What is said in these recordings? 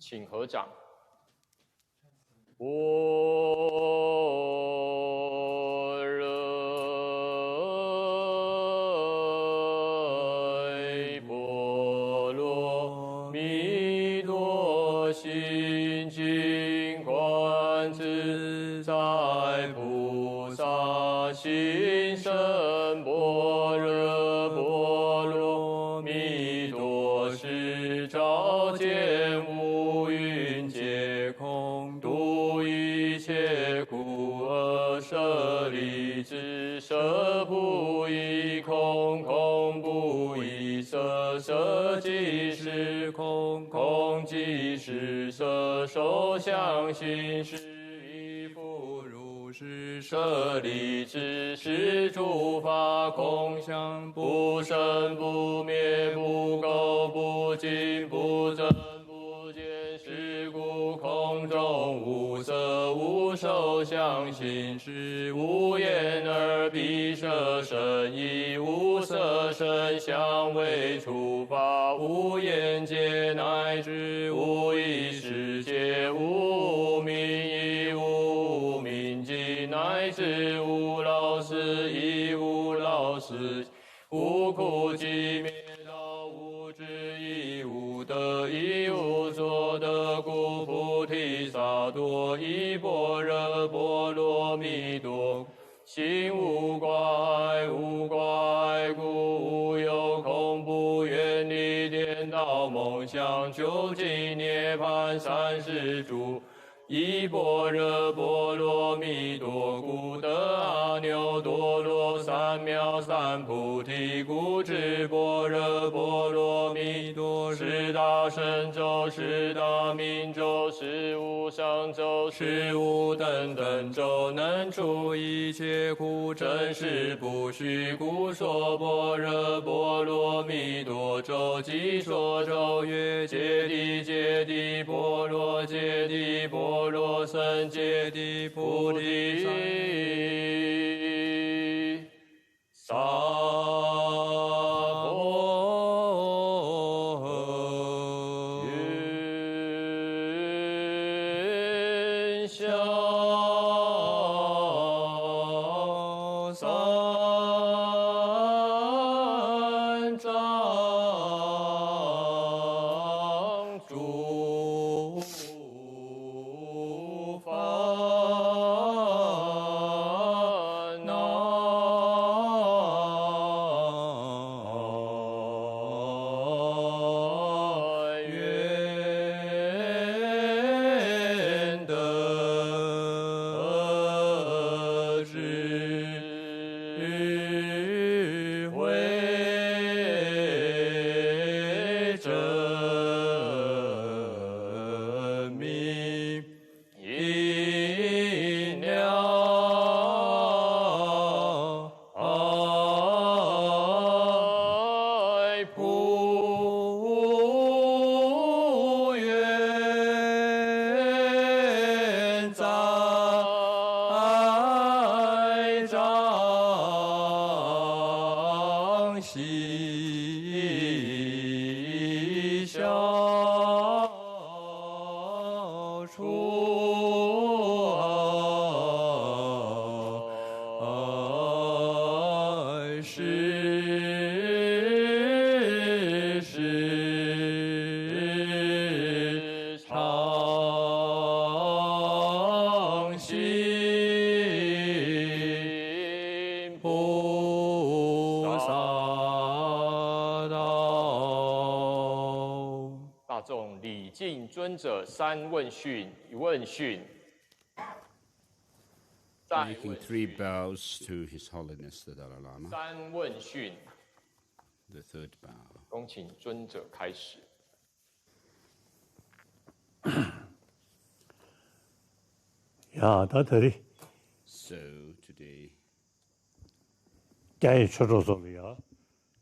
请合掌。波罗蜜多心经观自在菩萨心深般若波罗蜜多时，照见五蕴皆空，度一切苦厄舍利子，舍不异空，空不异色，色即是空，空即是色，受想行识亦复如是，舍利子，是诸法空相，不生不灭，不垢不净，不增不减，是故空中无色无受想行识，无眼耳鼻舌身意，无色声香味触法，无眼界乃至无意识界，无明亦无明尽，乃至无老死亦无老死，无苦集灭道，无智亦无得，亦无所得，故菩提萨埵依般若波罗蜜多，心无挂碍，无挂碍故无有恐怖，远离颠倒梦想，究竟涅槃三世诸。依般若波罗蜜多故，得阿耨多罗三藐三菩提，故知般若波罗蜜多是大神咒，是大明咒，是无上咒，是无等等咒，能除一切苦，真实不虚。故说般若波罗蜜多咒，即说咒曰：揭谛揭谛波罗揭谛波罗僧揭谛菩提萨婆诃。云消三藏诸烦恼，愿得智慧真明，明了爱普愿在掌悉消除爱世世常行菩萨道。大众礼敬尊者三问讯，一问讯。 Making 3 bows to His Holiness the Dalai Lama. 三问讯， The third bow. 恭请尊者开始。야, 다들이 So today, 깨 쳐줘서야.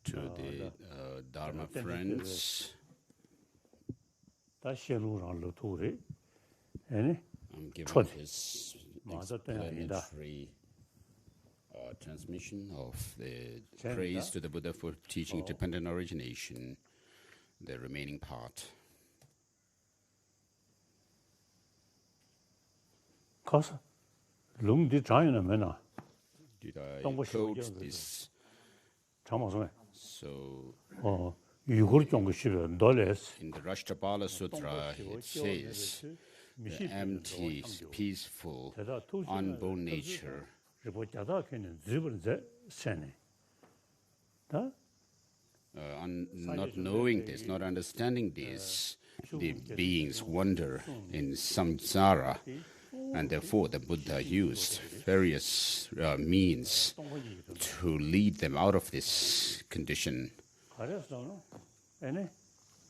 to the Dharma friends, 다시루랑 루토리. 아니? I'm giving Chod. his 맞아, 때문이다. explanatory transmission of the 재밌다. praise to the Buddha for teaching dependent origination, the remaining part. 가서 룽디 장이나 메나 Did I Don't wish you quote were this? 장마송에 So, 이걸 좀 것이면 놀래스 in the Rashtrapala Sutra, it says, the empty, peaceful, unborn nature. 리보자다 걔는 집을 세네 다 Not knowing this, not understanding this, the beings wander in samsara, and therefore the Buddha used various means to lead them out of this condition. 그래서 에네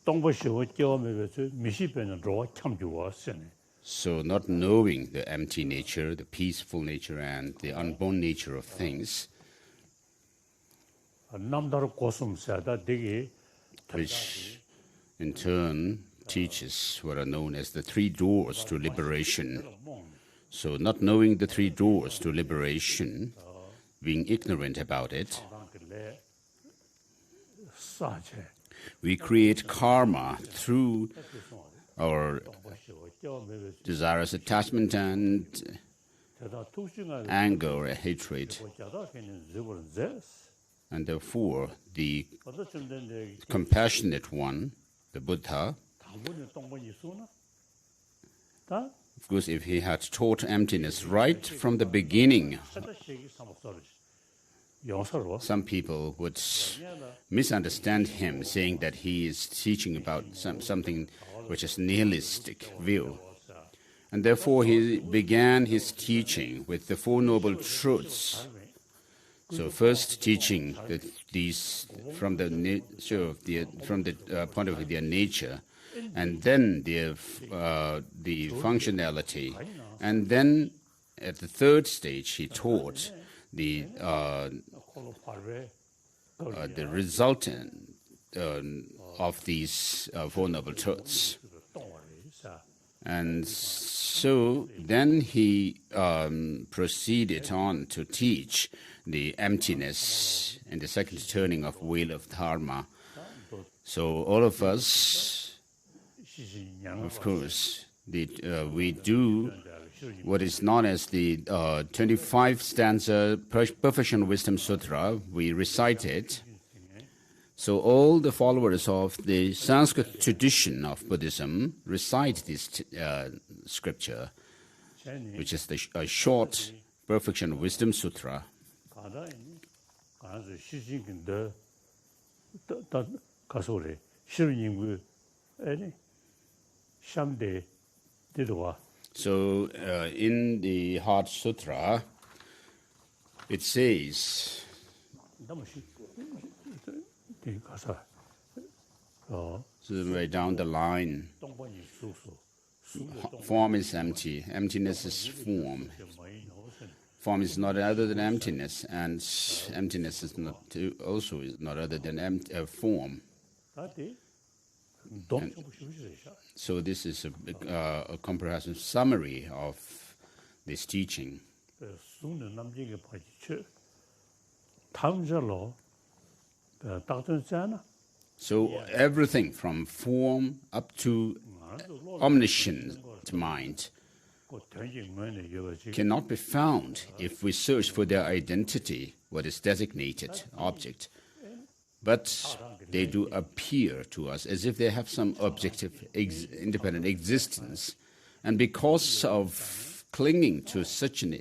동보시고 깨우면서 미시변은 로 참주와 세네 So not knowing the empty nature, the peaceful nature, and the unborn nature of things, 남다르 고슴사다 되게 which in turn teaches what are known as the three doors to liberation. So not knowing the three doors to liberation, being ignorant about it, 사제 we create karma through our desirous attachment and 대다 투싱을 anger or hatred. 리보자다 걔는 집을 제스 And therefore, the 어떻든 된데 compassionate one, the Buddha, 당분이 동분이 있으나 다 of course, if he had taught emptiness right from the beginning, 하다시기 삼업서를 영서로 some people would misunderstand him, saying that he is teaching about something which is nihilistic view. And therefore, he began his teaching with the Four Noble Truths. So first teaching these from the point of view of their nature, and then the functionality, and then at the third stage he taught the resultant of these Four Noble Truths. And so then he proceeded on to teach the emptiness and the second turning of wheel of Dharma. So all of us, of course, we do what is known as the 25 stanza Perfection Wisdom Sutra. We recite it. So all the followers of the Sanskrit tradition of Buddhism recite this scripture, which is a short Perfection Wisdom Sutra. 가서 시신인데 다 가서 그래 시르님그 아니 샴데 데도와 So in the Heart Sutra, it says, 너무 가서 so right down the line, 동반이 수수 form is empty, emptiness is form. Form is not other than emptiness, and emptiness is not also is not other than form. So this is a comprehensive summary of this teaching. So everything from form up to omniscient mind cannot be found if we search for their identity, what is designated object. But they do appear to us as if they have some objective, independent existence. And because of clinging to such an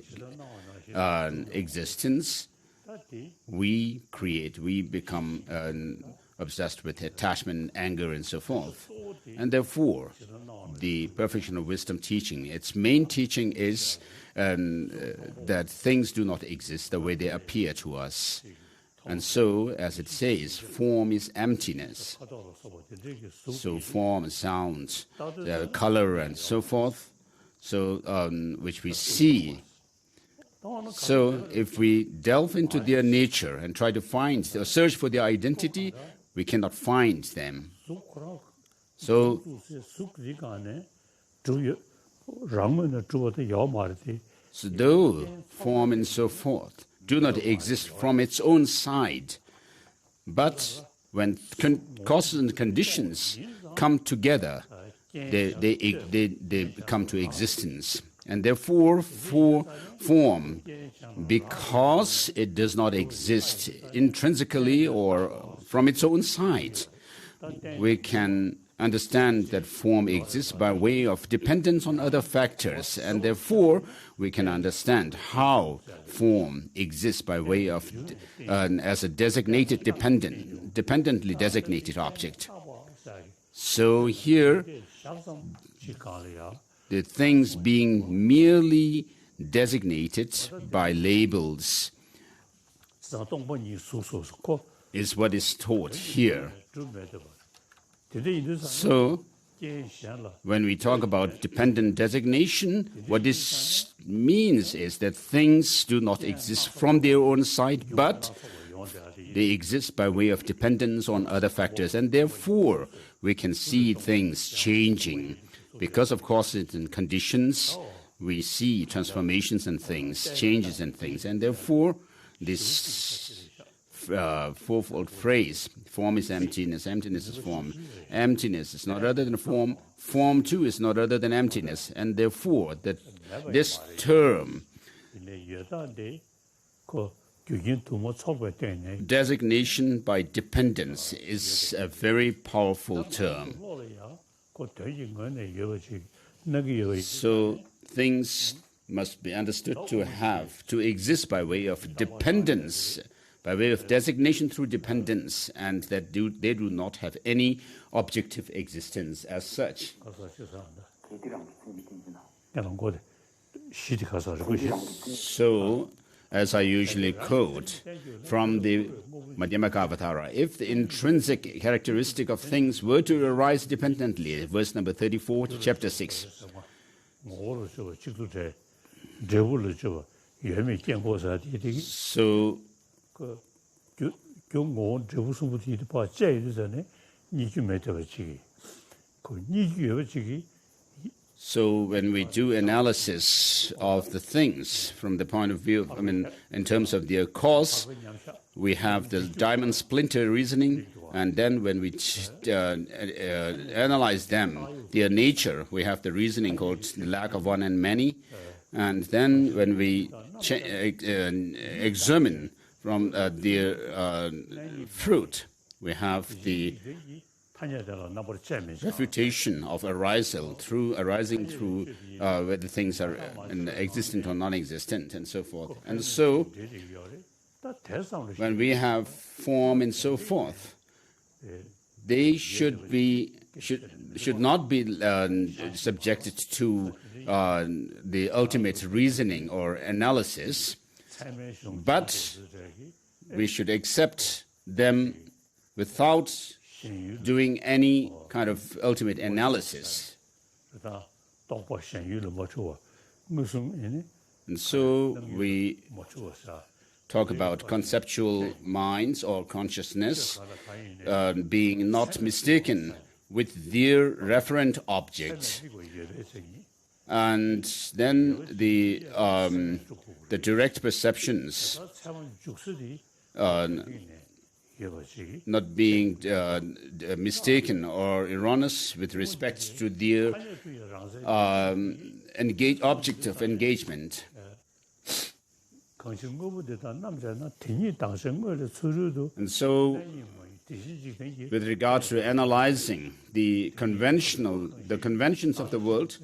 existence, we become obsessed with attachment, anger, and so forth. And therefore, the Perfection of Wisdom teaching, its main teaching is that things do not exist the way they appear to us. And so, as it says, form is emptiness. So form, sound, color, and so forth, so which we see. So if we delve into their nature and try to find or search for their identity, we cannot find them. So though form and so forth do not exist from its own side, but when causes and conditions come together, they come to existence. And therefore, for form, because it does not exist intrinsically or from its own side, we can understand that form exists by way of dependence on other factors, and therefore we can understand how form exists by way of as a designated dependently designated object. So here, the things being merely designated by labels is what is taught here. So, when we talk about dependent designation, what this means is that things do not exist from their own side, but they exist by way of dependence on other factors. And therefore, we can see things changing. Because of causes and conditions, we see transformations in things, changes in things. And therefore, this fourfold phrase, form is emptiness, emptiness is form. Emptiness is not other than form, form too is not other than emptiness. And therefore, this term, designation by dependence, is a very powerful term. So things must be understood to exist by way of dependence, by way of designation through dependence, and that they do not have any objective existence as such. So, as I usually quote from the Madhyamaka, if the intrinsic characteristic of things were to arise dependently, verse number 34, chapter 6. So, so when we do analysis of the things from the point of view, in terms of their cause, we have the diamond splinter reasoning, and then when we analyze them, their nature, we have the reasoning called the lack of one and many, and then when we examine from their fruit, we have the refutation of arising through whether things are existent or non-existent, and so forth. And so, when we have form and so forth, they should not be subjected to the ultimate reasoning or analysis, but we should accept them without doing any kind of ultimate analysis. And so we talk about conceptual minds or consciousness being not mistaken with their referent object. And then the direct perceptions not being mistaken or erroneous with respect to their object of engagement. And so, with regard to analyzing the conventions of the world,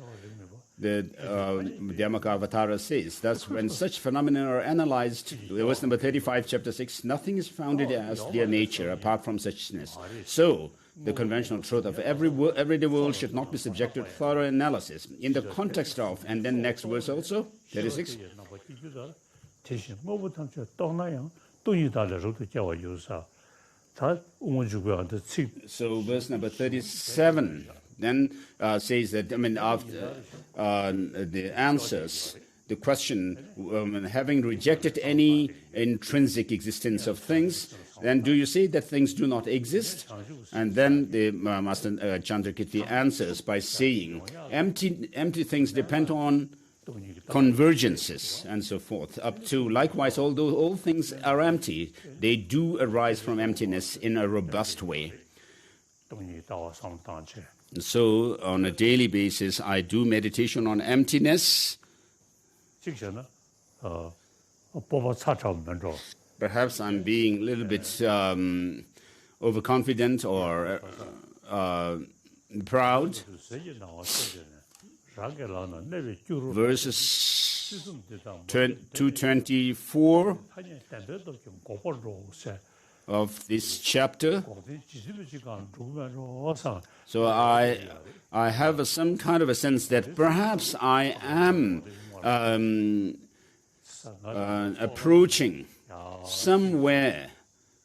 the Dhammakavattara says, thus when such phenomena are analyzed, verse number 35, chapter 6, nothing is founded as their nature apart from suchness. So, the conventional truth of everyday world should not be subjected to thorough analysis. In the context of, and then next verse also, 36. So, verse number 37 then says that, after the answers, the question, having rejected any intrinsic existence of things, then do you say that things do not exist? And then the Master Chandrakirti answers by saying, empty things depend on convergences and so forth, up to likewise, although all things are empty, they do arise from emptiness in a robust way. So on a daily basis, I do meditation on emptiness, Perhaps I'm being a little bit overconfident or proud. Verses 224 of this chapter. So I have some kind of a sense that perhaps I am approaching somewhere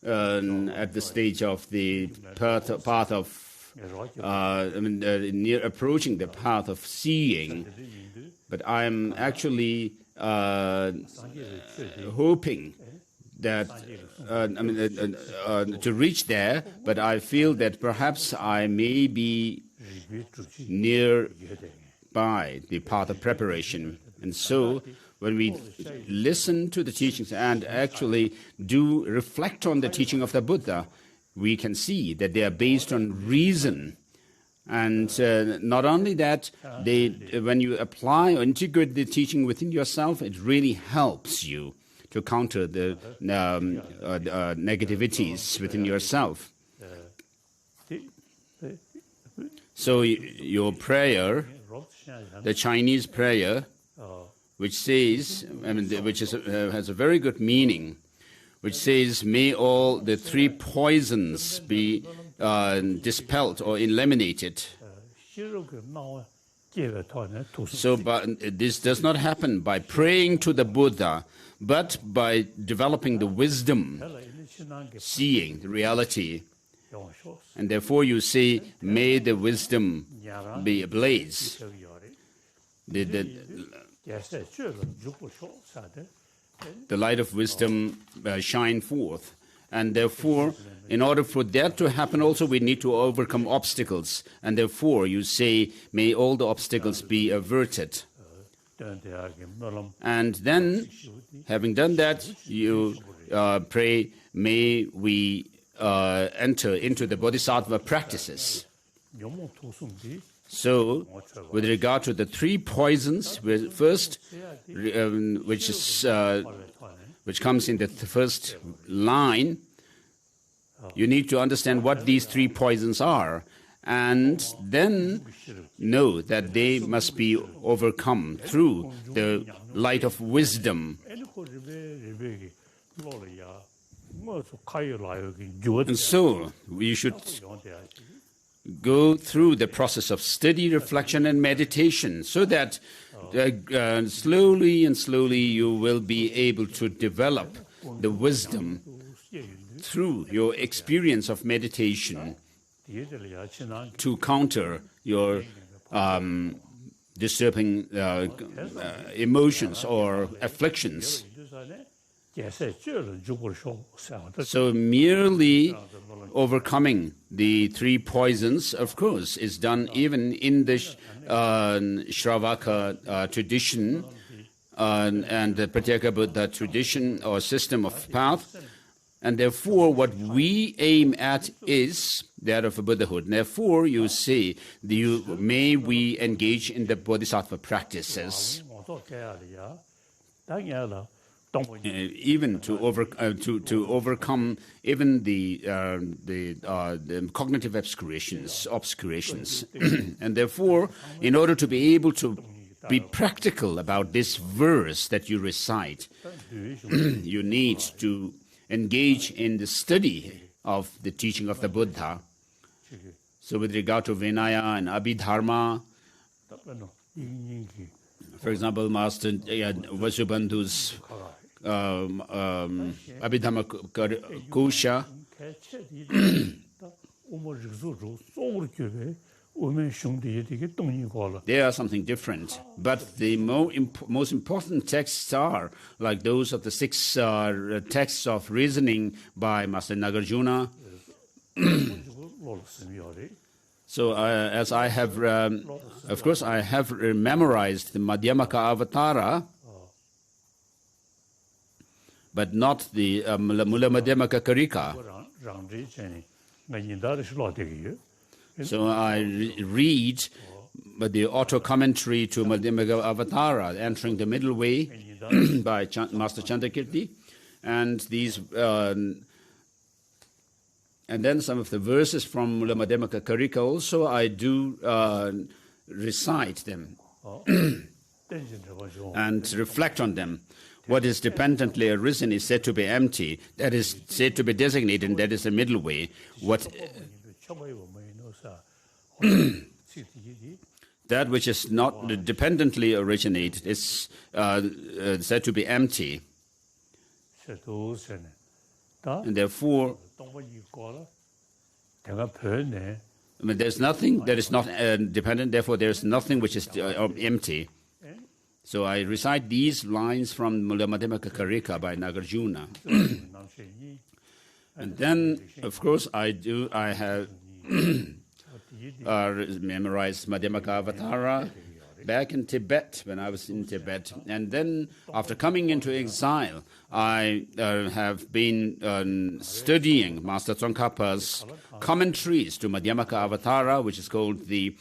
at the stage of the path of near approaching the path of seeing, but I'm actually hoping that to reach there, but I feel that perhaps I may be near by the path of preparation. And so when we listen to the teachings and actually do reflect on the teaching of the Buddha, we can see that they are based on reason. And not only that, when you apply or integrate the teaching within yourself, it really helps you to counter the negativities within yourself. So your prayer, the Chinese prayer, which says, which has a very good meaning, which says, may all the three poisons be dispelled or eliminated. So, but this does not happen by praying to the Buddha, but by developing the wisdom, seeing the reality. And therefore you say, may the wisdom be ablaze. The light of wisdom shine forth. And therefore, in order for that to happen also, we need to overcome obstacles. And therefore, you say, may all the obstacles be averted. And then, having done that, you pray, may we enter into the Bodhisattva practices. So, with regard to the three poisons, first, which comes in the first line, you need to understand what these three poisons are, and then know that they must be overcome through the light of wisdom. And so, we should go through the process of steady reflection and meditation so that slowly and slowly you will be able to develop the wisdom through your experience of meditation to counter your disturbing emotions or afflictions. So merely overcoming the three poisons, of course, is done even in the Shravaka tradition and the Pratyeka Buddha tradition or system of path. And therefore, what we aim at is that of Buddhahood. Therefore, you say, may we engage in the Bodhisattva practices. Even to overcome even the cognitive obscurations. And therefore, in order to be able to be practical about this verse that you recite, you need to engage in the study of the teaching of the Buddha. So with regard to Vinaya and Abhidharma, for example, Master Vasubandhu's Abhidhamma Kosha, they are something different. But the most important texts are like those of the six texts of reasoning by Master Nagarjuna. So as I have, of course, I have memorized the Madhyamaka Avatara, but not the Mula Madhyamaka Karika. So I read the auto-commentary to Madhyamaka Avatara, Entering the Middle Way by Master Chandrakirti. And and then some of the verses from the Madhyamaka Karika also, I do recite them and reflect on them. What is dependently arisen is said to be empty. That is said to be designated, and that is the middle way. That which is not dependently originated is said to be empty. And therefore, there's nothing that is not dependent, therefore there's nothing which is empty. So I recite these lines from the Madhyamaka Karika by Nagarjuna. And then, of course, I have memorized Madhyamaka Avatara back in Tibet, when I was in Tibet. And then, after coming into exile, I have been studying Master Tsongkhapa's commentaries to Madhyamaka Avatara, which is called the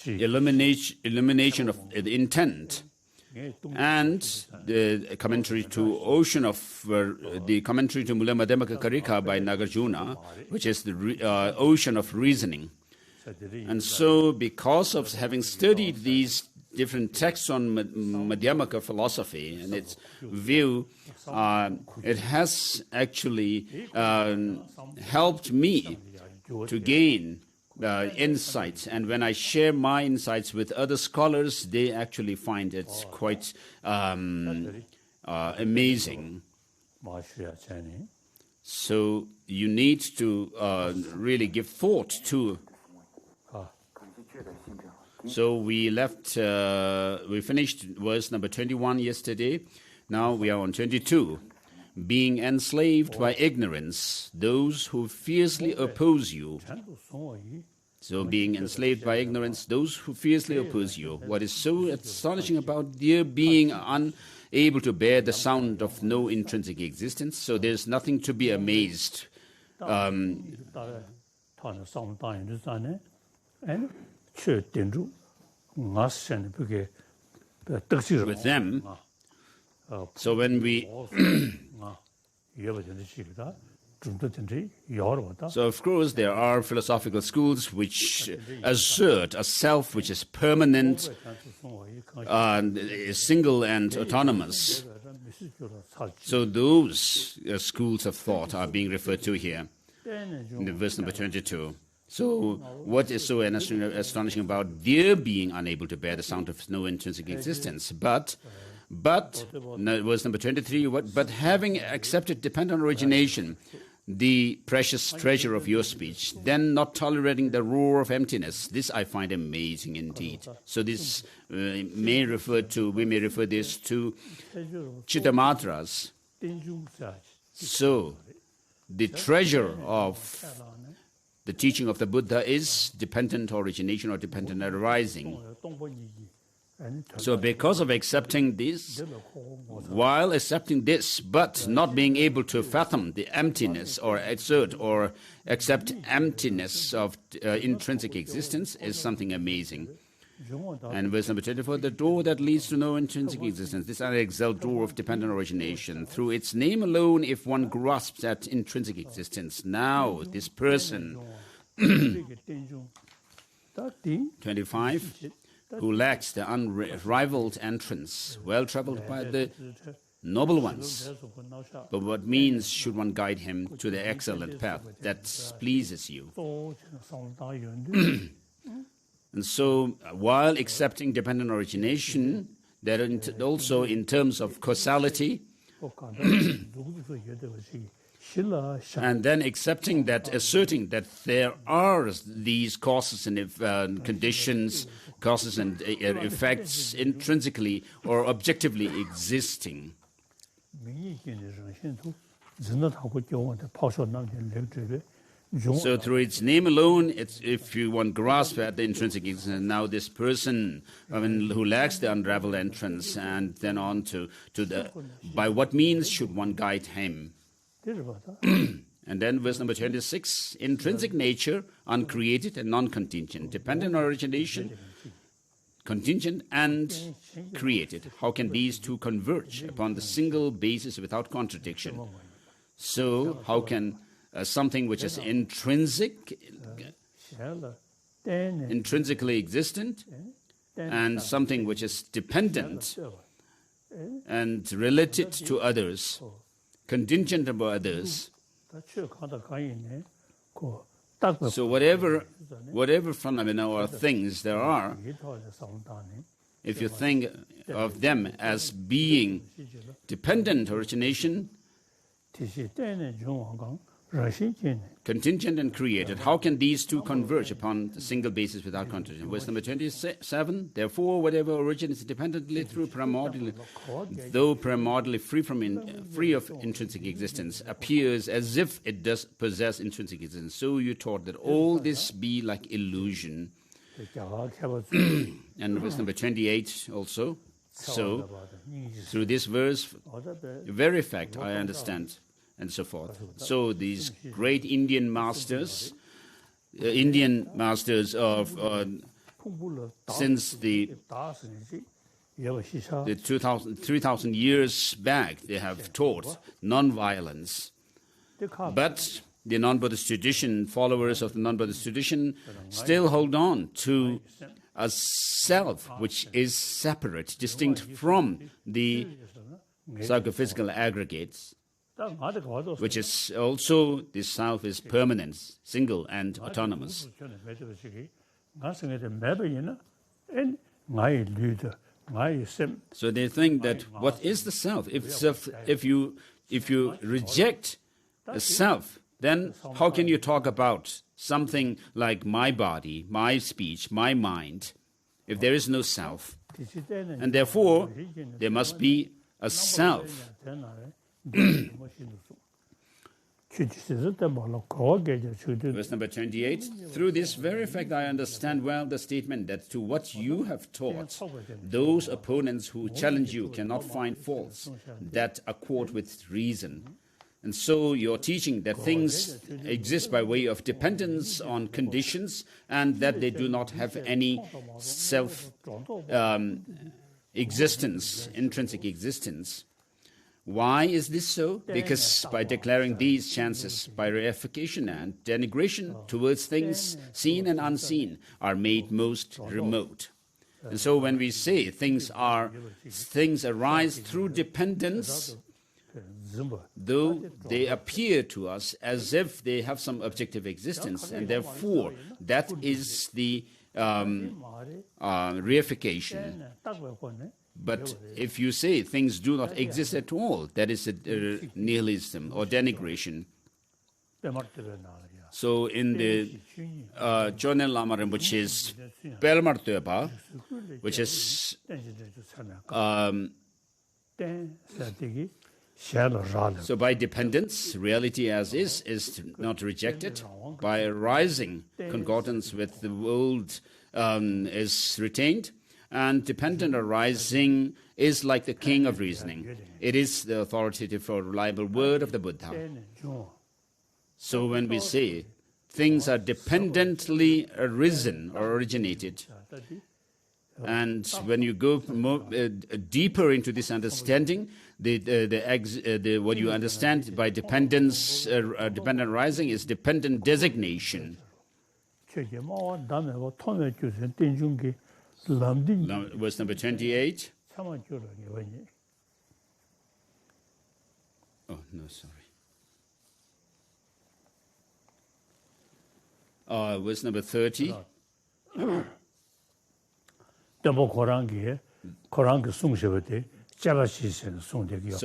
Illumination of the Intent, and the commentary to the commentary to Mula Madhyamaka Karika by Nagarjuna, which is the Ocean of Reasoning. And so, because of having studied these different texts on Madhyamaka philosophy and its view, it has actually helped me to gain insights. And when I share my insights with other scholars, they actually find it quite amazing. So you need to really give thought to. So we finished verse number 21 yesterday. Now we are on 22. Being enslaved by ignorance, those who fiercely oppose you. So being enslaved by ignorance, those who fiercely oppose you. What is so astonishing about their being unable to bear the sound of no intrinsic existence? So there's nothing to be amazed. With them, so when we so of course there are philosophical schools which assert a self which is permanent, single and autonomous. So those schools of thought are being referred to here in the verse number 22. So what is so astonishing about their being unable to bear the sound of no intrinsic existence? But verse number 23, but having accepted dependent origination, the precious treasure of your speech, then not tolerating the roar of emptiness. This I find amazing indeed. So this we may refer this to Chittamatras. So the treasure of the teaching of the Buddha is dependent origination or dependent arising. So because of accepting this, while accepting this, but not being able to fathom the emptiness or assert or accept emptiness of intrinsic existence is something amazing. And verse number 24, the door that leads to no intrinsic existence, this unexalted door of dependent origination, through its name alone, if one grasps at intrinsic existence, now this person, 25, who lacks the unrivaled entrance, well traveled by the noble ones. But what means should one guide him to the excellent path that pleases you? And so, while accepting dependent origination, there are also in terms of causality, and then accepting that, asserting that there are these causes and conditions, causes and effects intrinsically or objectively existing. So through its name alone, if you want grasp at the intrinsic existence, now this person who lacks the unraveled entrance, and then on to the, by what means should one guide him? And then verse number 26, intrinsic nature, uncreated and non-contingent, dependent on origination, contingent and created. How can these two converge upon the single basis without contradiction? So how can something which is intrinsically existent and something which is dependent and related to others, contingent about others, so whatever phenomena or things there are, if you think of them as being dependent origination, contingent and created, how can these two converge upon the single basis without contradiction? Verse number 27, therefore whatever originates dependently through primordially, though primordially free of intrinsic existence, appears as if it does possess intrinsic existence. So you taught that all this be like illusion. And verse number 28 also. So through this verse, very fact I understand, and so forth. So these great Indian masters of since the 3,000 years back, they have taught non-violence. But the non-Buddhist tradition, followers of the non-Buddhist tradition, still hold on to a self which is separate, distinct from the psychophysical aggregates, which is also, this self is permanent, single and autonomous. So they think that what is the self? If you reject a self, then how can you talk about something like my body, my speech, my mind, if there is no self? And therefore, there must be a self. Verse number 28, through this very fact I understand well the statement that to what you have taught, those opponents who challenge you cannot find faults that accord with reason. And so you're teaching that things exist by way of dependence on conditions and that they do not have any self-existence, intrinsic existence. Why is this so? Because by declaring these chances, by reification and denigration towards things seen and unseen, are made most remote. And so when we say things arise through dependence, though they appear to us as if they have some objective existence, and therefore that is the reification. But if you say things do not exist at all, that is a nihilism or denigration. So in the Chonen Lama Rinpoche's Pelmartöpa, which is so by dependence, reality as is not rejected. By arising, concordance with the world is retained. And dependent arising is like the king of reasoning. It is the authoritative or reliable word of the Buddha. So when we say things are dependently arisen or originated, and when you go more, deeper into this understanding, what you understand by dependence, dependent arising is dependent designation. Verse number 28. Oh, no, sorry. Verse number 30. So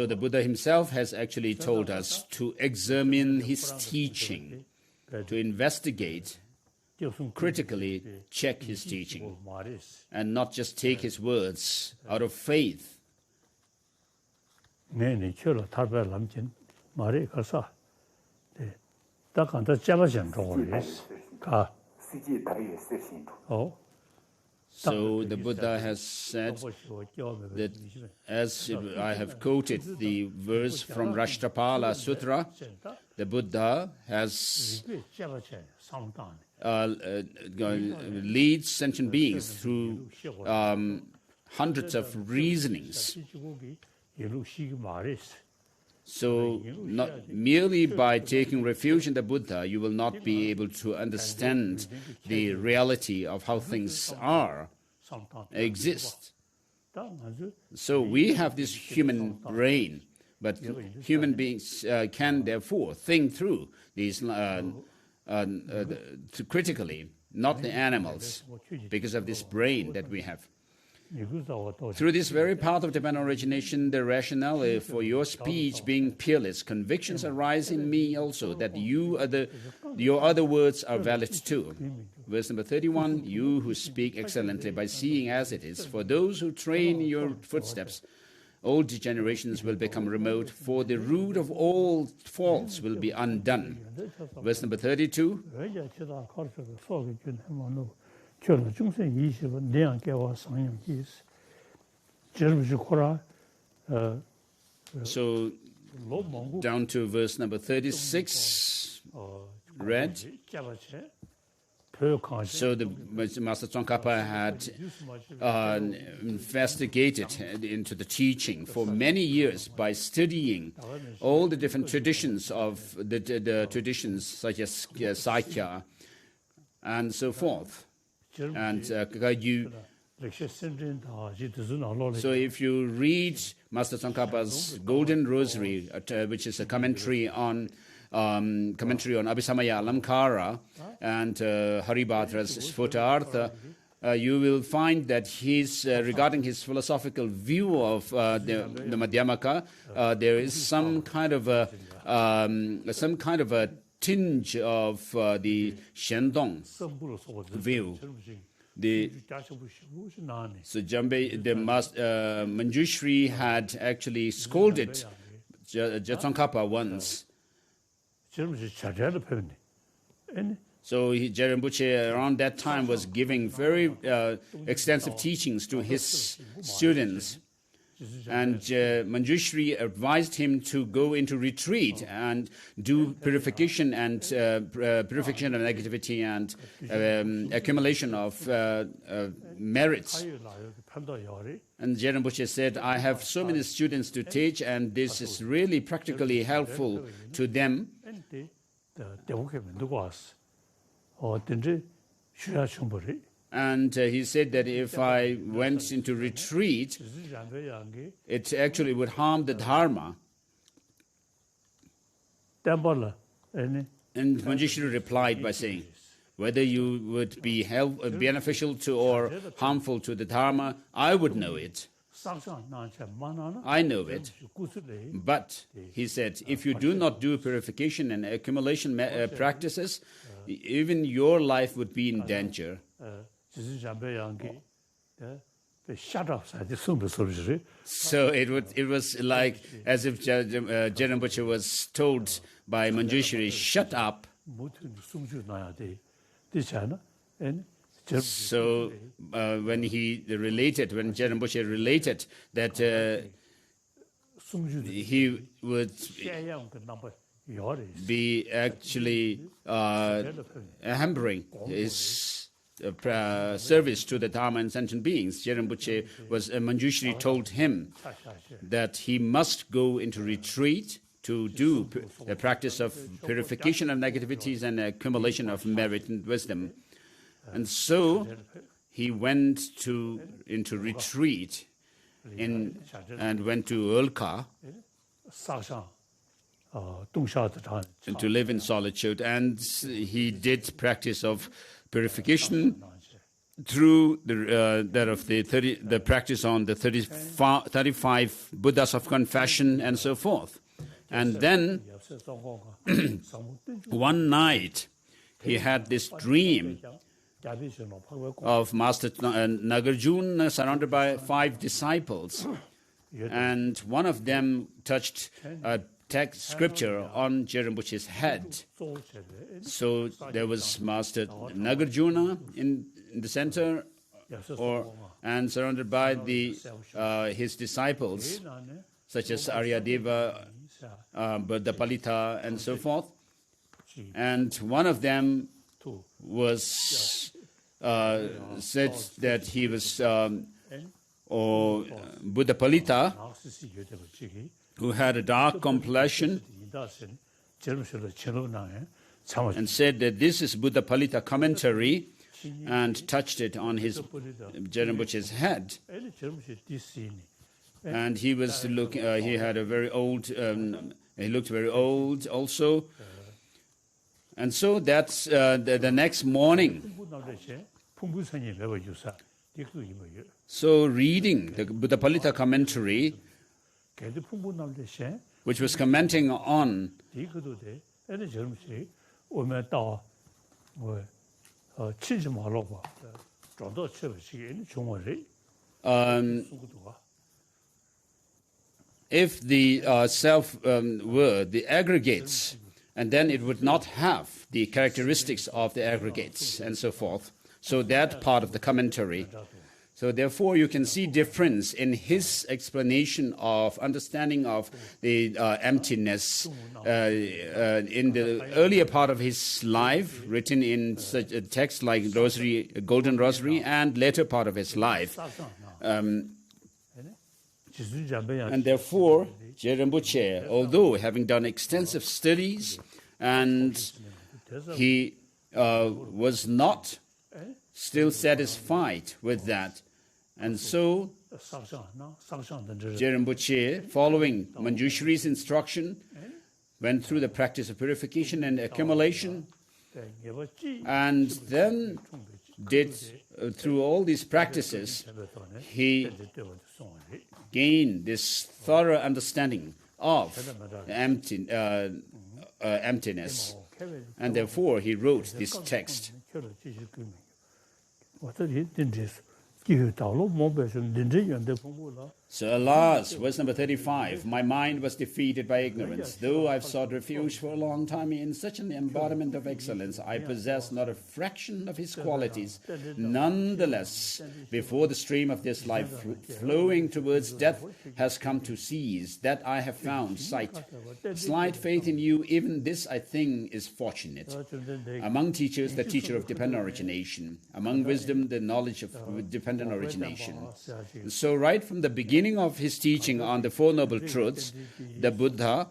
the Buddha himself has actually told us to examine his teaching, to investigate, critically check his teaching, and not just take his words out of faith. So the Buddha has said that, as I have quoted the verse from Rashtrapala Sutra, the Buddha has leads sentient beings through hundreds of reasonings. So not merely by taking refuge in the Buddha, you will not be able to understand the reality of how things exist. So we have this human brain, but human beings can therefore think through these critically, not the animals, because of this brain that we have. Through this very path of divine origination, the rationale for your speech being peerless, convictions arise in me also that your other words are valid too. Verse number 31, you who speak excellently by seeing as it is, for those who train your footsteps, all degenerations will become remote, for the root of all faults will be undone. Verse number 32, so down to verse number 36, read. So the Master Tsongkhapa had investigated into the teaching for many years by studying all the different traditions of the traditions such as Sakya and so forth. And so if you read Master Tsongkhapa's Golden Rosary, which is a commentary on Abhisamaya Alamkara and Haribhadra's Sphotartha, you will find that he's regarding his philosophical view of the Madhyamaka, there is some kind of a tinge of the Shendong view. So Manjushri had actually scolded Tsongkhapa once. So Jerimbuche around that time was giving very extensive teachings to his students. And Manjushri advised him to go into retreat and do purification and purification of negativity and accumulation of merits. And Jerimbuche said, I have so many students to teach, and this is really practically helpful to them. And he said that if I went into retreat, it actually would harm the Dharma. And Manjushri replied by saying, whether you would be beneficial to or harmful to the Dharma, I would know it. I know it. But, he said, if you do not do purification and accumulation practices, even your life would be in danger. So it was like as if Jerimbuche was told by Manjushri, shut up. So when Jerimbuche related that he would be actually hampering his service to the Dharma and sentient beings, Manjushri told him that he must go into retreat to do the practice of purification of negativities and accumulation of merit and wisdom. And so he went into retreat and went to Ulka and to live in solitude. And he did practice of purification through the practice on the 35 Buddhas of confession and so forth. And then one night he had this dream of Master Nagarjuna surrounded by 5 disciples, and one of them touched a text scripture on Jerimbuche's head. So there was Master Nagarjuna in the center and surrounded by his disciples, such as Aryadeva, Bodhisattva, and so forth. And one of them was said that he was Bodhisattva, who had a dark complexion, and said that this is Bodhisattva commentary, and touched it on his Rinpoche's head. And he was he had a very old, he looked very old also. And so that's the next morning. So reading the Bodhisattva commentary, which was commenting on if the self were the aggregates, and then it would not have the characteristics of the aggregates and so forth. So that part of the commentary. So therefore you can see difference in his explanation of understanding of the emptiness in the earlier part of his life, written in such a text like Rosary, Golden Rosary, and later part of his life. And therefore, Rinpoche, although having done extensive studies, and he was not still satisfied with that. And so, Rinpoche, following Manjushri's instruction, went through the practice of purification and accumulation, and then did, through all these practices, he gained this thorough understanding of emptiness. And therefore, he wrote this text. So alas, verse number 35, my mind was defeated by ignorance. Though I've sought refuge for a long time in such an embodiment of excellence, I possess not a fraction of his qualities. Nonetheless, before the stream of this life flowing towards death has come to cease, that I have found sight. Slight faith in you, even this I think is fortunate. Among teachers, the teacher of dependent origination. Among wisdom, the knowledge of dependent origination. So right from the beginning of his teaching on the Four Noble Truths, the Buddha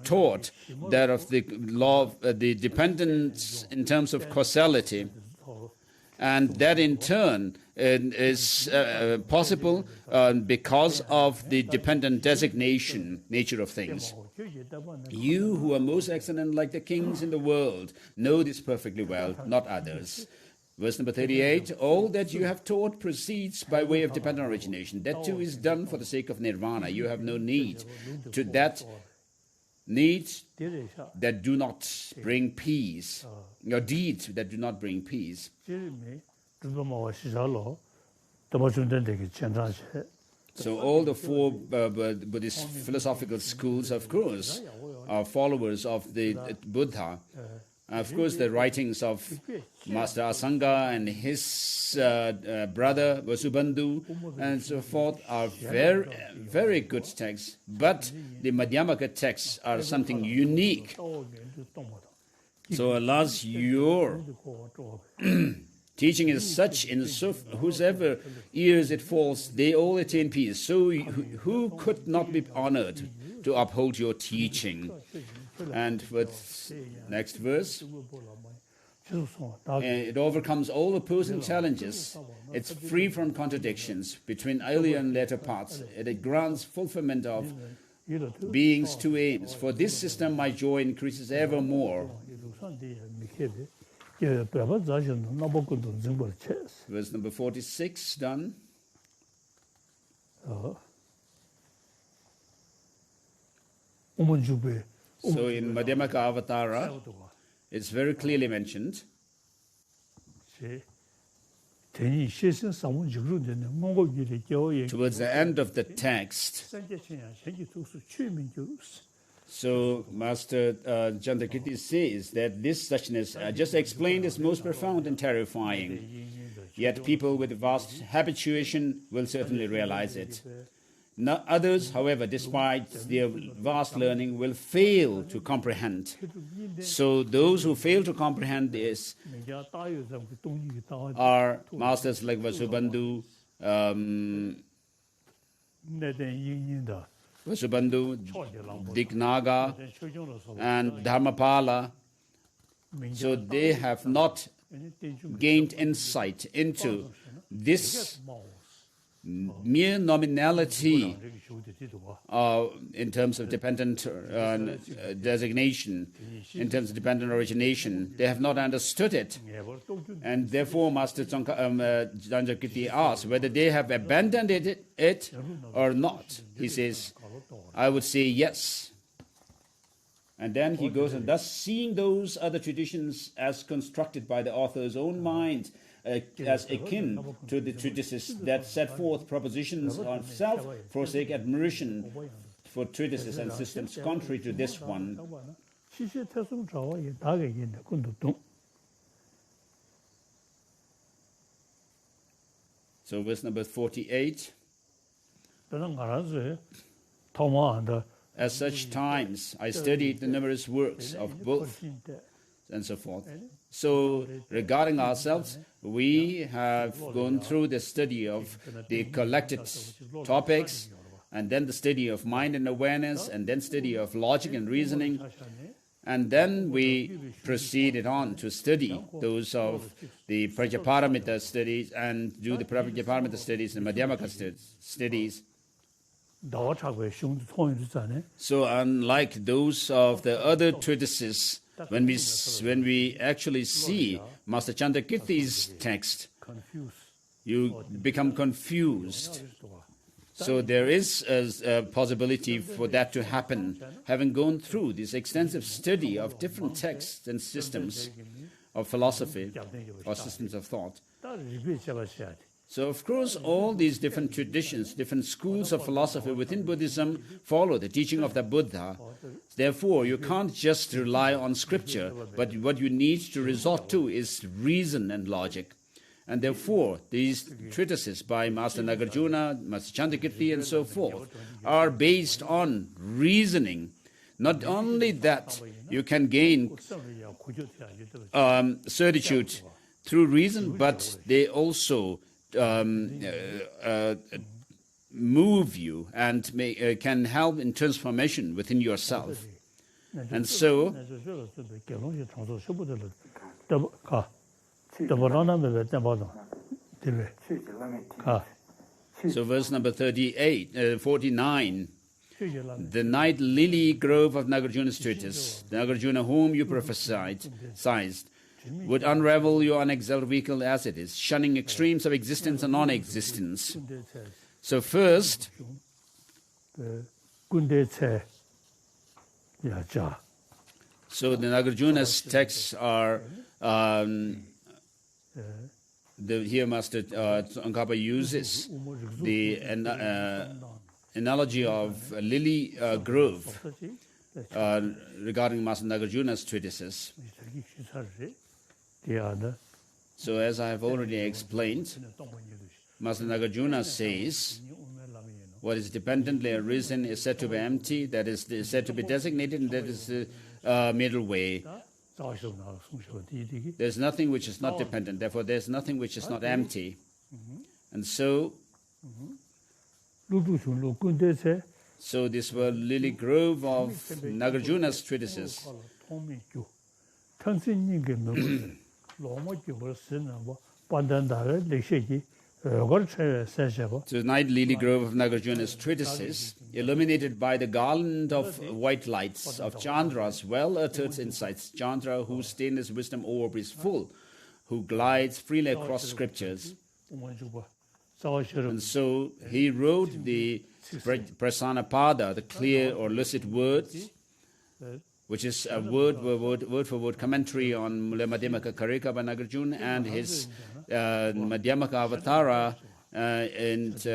taught that of the law of the dependence in terms of causality, and that in turn is possible because of the dependent designation nature of things. You who are most excellent like the kings in the world know this perfectly well, not others. Verse number 38, all that you have taught proceeds by way of dependent origination. That too is done for the sake of nirvana. You have no need to that needs that do not bring peace, your deeds that do not bring peace. So all the four Buddhist philosophical schools, of course, are followers of the Buddha. Of course, the writings of Master Asanga and his brother Vasubandhu and so forth are very, very good texts. But the Madhyamaka texts are something unique. So alas, your teaching is such, in whosoever ears it falls, they all attain peace. So who could not be honored to uphold your teaching? And with next verse, it overcomes all opposing challenges. It's free from contradictions between earlier and later parts. It grants fulfillment of being's two aims. For this system, my joy increases ever more. Verse number 46, done. So in Madhyamaka Avatara, it's very clearly mentioned. Towards the end of the text, so Master Chandrakirti says that this suchness just explained is most profound and terrifying. Yet people with vast habituation will certainly realize it. Others, however, despite their vast learning, will fail to comprehend. So those who fail to comprehend this are masters like Vasubandhu, Dignaga, and Dharmapala. So they have not gained insight into this mere nominality in terms of dependent designation, in terms of dependent origination. They have not understood it. And therefore, Master Tsongkhapa asks whether they have abandoned it or not. He says, I would say yes. And then he goes on, thus seeing those other traditions as constructed by the author's own mind, as akin to the treatises that set forth propositions on self-forsake admiration for treatises and systems contrary to this one. So verse number 48. At such times, I studied the numerous works of both, and so forth. So, regarding ourselves, we have gone through the study of the collected topics, and then the study of mind and awareness, and then study of logic and reasoning, and then we proceeded on to study those of the Prajaparamita studies, and do the Prajaparamita studies and Madhyamaka studies. So unlike those of the other treatises, when we actually see Master Chandrakirti's text, you become confused. So there is a possibility for that to happen, having gone through this extensive study of different texts and systems of philosophy or systems of thought. So, of course, all these different traditions, different schools of philosophy within Buddhism follow the teaching of the Buddha. Therefore, you can't just rely on scripture, but what you need to resort to is reason and logic. And therefore, these treatises by Master Nagarjuna, Master Chandrakirti, and so forth are based on reasoning. Not only that you can gain certitude through reason, but they also move you and can help in transformation within yourself. And so, verse number 49, the night lily grove of Nagarjuna's treatise, the Nagarjuna whom you prophesied, would unravel your unexalted vehicle as it is, shunning extremes of existence and non-existence. So first, so the Nagarjuna's texts are, here Master Tsongkhapa uses the analogy of a lily grove regarding Master Nagarjuna's treatises. So as I have already explained, Master Nagarjuna says, what is dependently arisen is said to be empty, that is said to be designated, and that is the middle way. There's nothing which is not dependent, therefore there's nothing which is not empty. And so this were lily grove of Nagarjuna's treatises. Tonight, lily grove of Nagarjuna's treatises, illuminated by the garland of white lights of Chandra's well-uttered insights, Chandra, whose stainless wisdom orb is full, who glides freely across scriptures. And so he wrote the Prasanapada, the clear or lucid words, which is a word-for-word commentary on Mula Madhyamaka Karika by Nagarjuna, and his Madhyamaka Avatara, and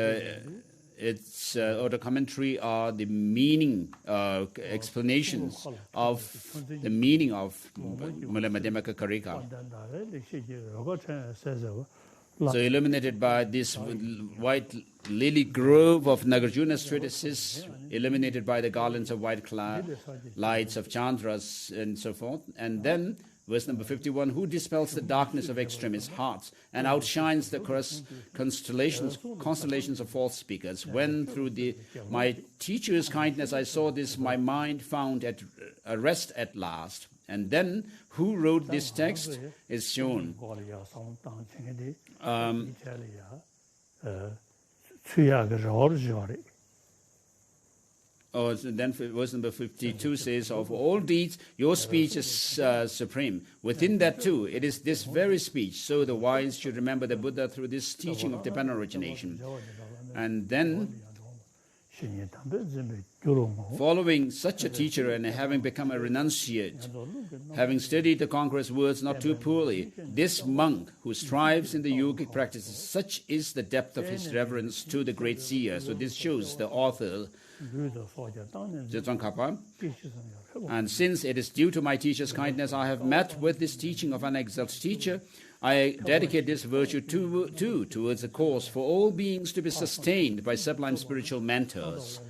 its auto commentary are the meaning, explanations of the meaning of Mula Madhyamaka Karika. So illuminated by this white lily grove of Nagarjuna's treatises, illuminated by the garlands of white lights of Chandras and so forth. And then, verse number 51, who dispels the darkness of extremist hearts and outshines the constellations of false speakers. When through my teacher's kindness I saw this, my mind found at rest at last. And then, who wrote this text is shown. So then verse number 52 says, of all deeds, your speech is supreme. Within that too, it is this very speech. So the wise should remember the Buddha through this teaching of divine origination. And then, following such a teacher and having become a renunciate, having studied the Conqueror's words not too poorly, this monk who strives in the yogic practices, such is the depth of his reverence to the great seer. So this shows the author, Tsongkhapa. And since it is due to my teacher's kindness, I have met with this teaching of an exalted teacher. I dedicate this virtue towards the cause for all beings to be sustained by sublime spiritual mentors.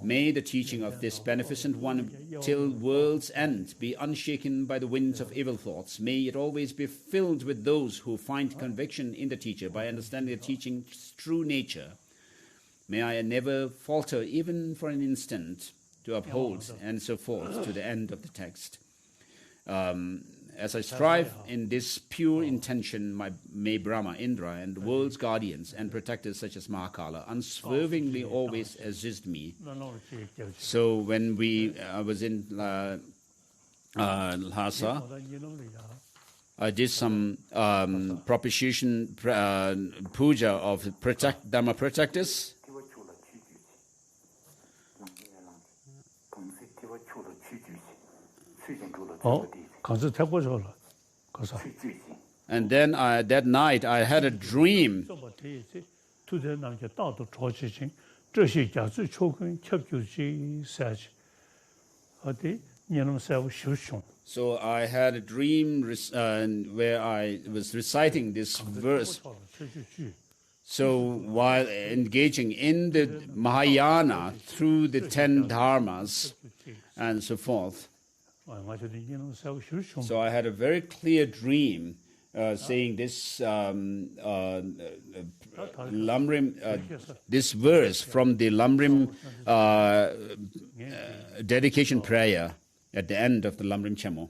May the teaching of this beneficent one till world's end be unshaken by the winds of evil thoughts. May it always be filled with those who find conviction in the teacher by understanding the teaching's true nature. May I never falter even for an instant to uphold and so forth to the end of the text. As I strive in this pure intention, may Brahma, Indra, and the world's guardians and protectors such as Mahakala unswervingly always assist me. So when I was in Lhasa, I did some propitiation puja of Dharma protectors. And then that night I had a dream. So I had a dream where I was reciting this verse. So while engaging in the Mahayana through the 10 dharmas and so forth, so I had a very clear dream saying this Lamrim, this verse from the Lamrim dedication prayer at the end of the Lamrim Chemo.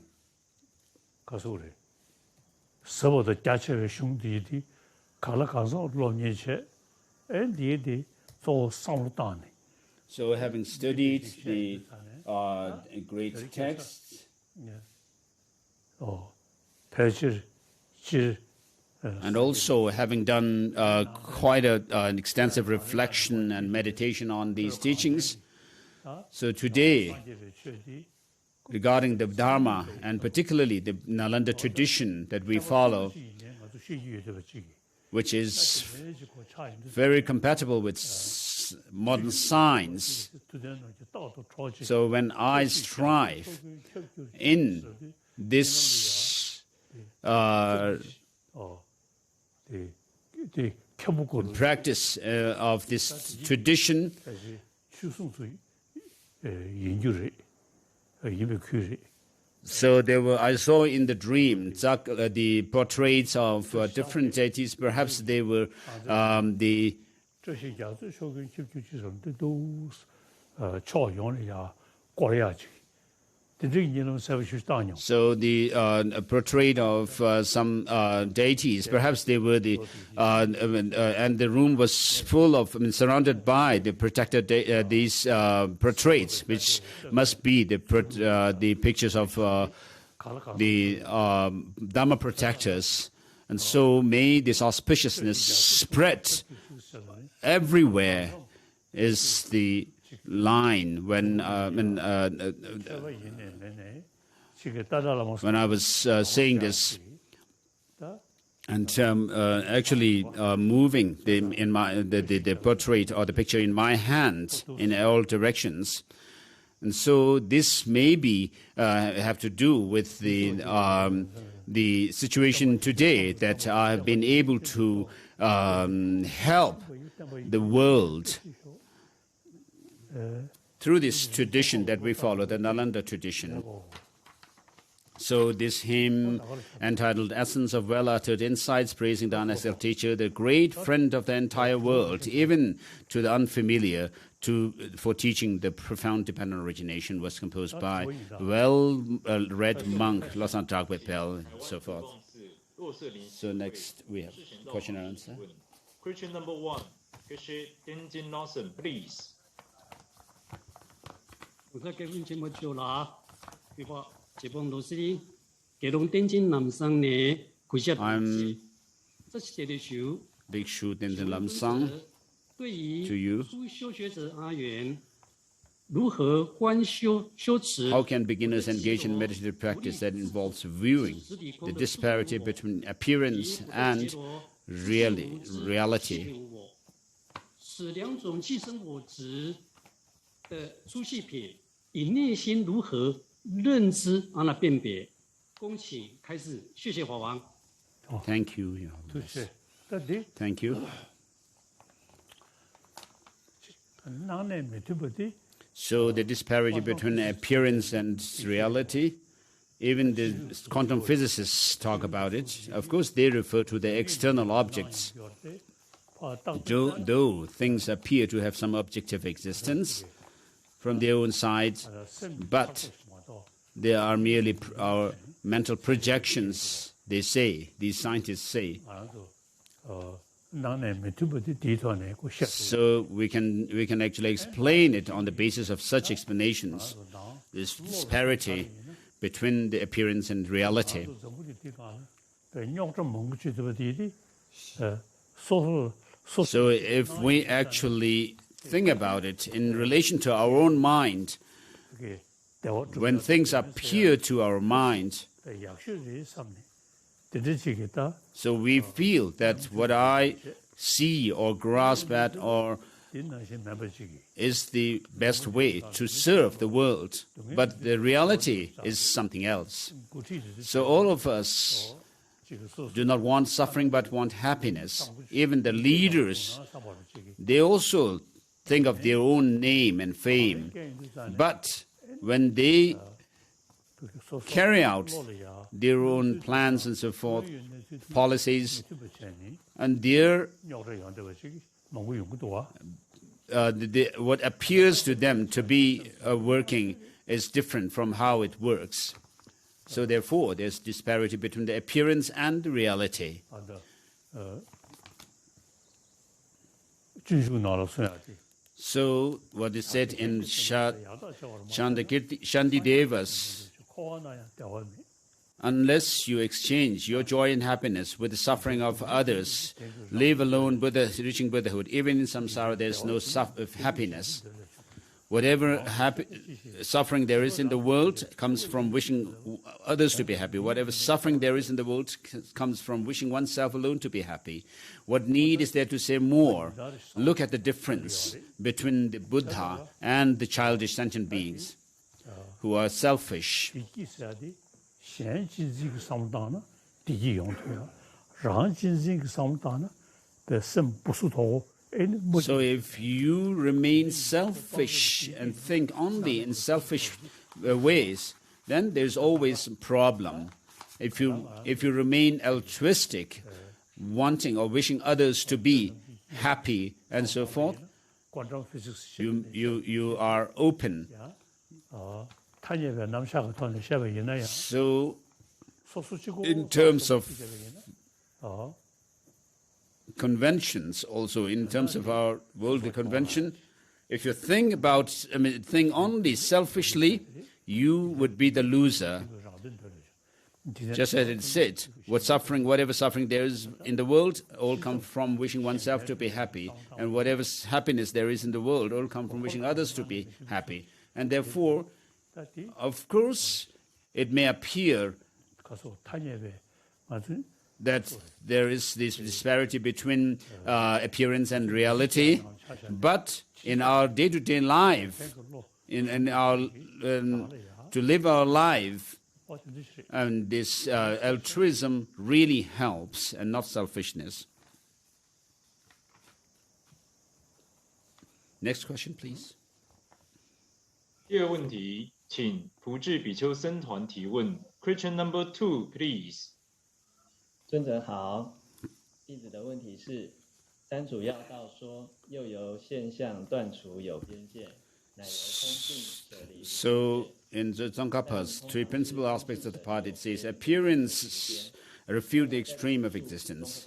So having studied the great texts, and also having done quite an extensive reflection and meditation on these teachings, so today, regarding the Dharma, and particularly the Nalanda tradition that we follow, which is very compatible with modern science. So when I strive in this practice of this tradition, so I saw in the dream the portraits of different deities. Perhaps they were the so the portrait of some deities, perhaps they were the and the room was full of, surrounded by the protected these portraits, which must be the pictures of the Dharma protectors. And so may this auspiciousness spread everywhere, is the line when I was saying this, and actually moving the portrait or the picture in my hand in all directions. And so this maybe have to do with the situation today, that I have been able to help the world through this tradition that we follow, the Nalanda tradition. So this hymn, entitled Essence of Well-Uttered Insights, praising the unanswered teacher, the great friend of the entire world, even to the unfamiliar, for teaching the profound dependent origination, was composed by well-read monk Losang Dragwepel, and so forth. So next we have question and answer. Question number 1. Geshe Tenzin Lawson, please. I'm Bhikshu Tenzin Lamsang to you. How can beginners engage in meditative practice that involves viewing the disparity between appearance and reality? Thank you, Your Holiness. Thank you. So the disparity between appearance and reality, even the quantum physicists talk about it. Of course, they refer to the external objects. Though things appear to have some objective existence from their own side, but they are merely our mental projections, they say, these scientists say. So we can actually explain it on the basis of such explanations, this disparity between the appearance and reality. So if we actually think about it in relation to our own mind, when things appear to our mind, so we feel that what I see or grasp at or is the best way to serve the world, but the reality is something else. So all of us do not want suffering but want happiness. Even the leaders, they also think of their own name and fame, but when they carry out their own plans and so forth, policies, and what appears to them to be working is different from how it works. So therefore, there's disparity between the appearance and the reality. So what is said in Shantidevas, unless you exchange your joy and happiness with the suffering of others, live alone reaching Buddhahood, even in samsara there is no happiness. Whatever suffering there is in the world comes from wishing others to be happy. Whatever suffering there is in the world comes from wishing oneself alone to be happy. What need is there to say more? Look at the difference between the Buddha and the childish sentient beings who are selfish. So if you remain selfish and think only in selfish ways, then there's always a problem. If you remain altruistic, wanting or wishing others to be happy and so forth, you are open. So in terms of conventions, also in terms of our worldly convention, if you think only selfishly, you would be the loser. Just as it said, whatever suffering there is in the world, all come from wishing oneself to be happy, and whatever happiness there is in the world, all come from wishing others to be happy. And therefore, of course, it may appear that there is this disparity between appearance and reality, but in our day-to-day life, in our to live our life, and this altruism really helps, and not selfishness. Next question, please. 第二个问题，请普智比丘僧团提问。Question number 2, please. 尊者好，弟子的问题是：三主要道说，又由现象断除有边界，乃由空性舍离。So in the Tsongkhapa's three principal aspects of the part, it says appearance refute the extreme of existence.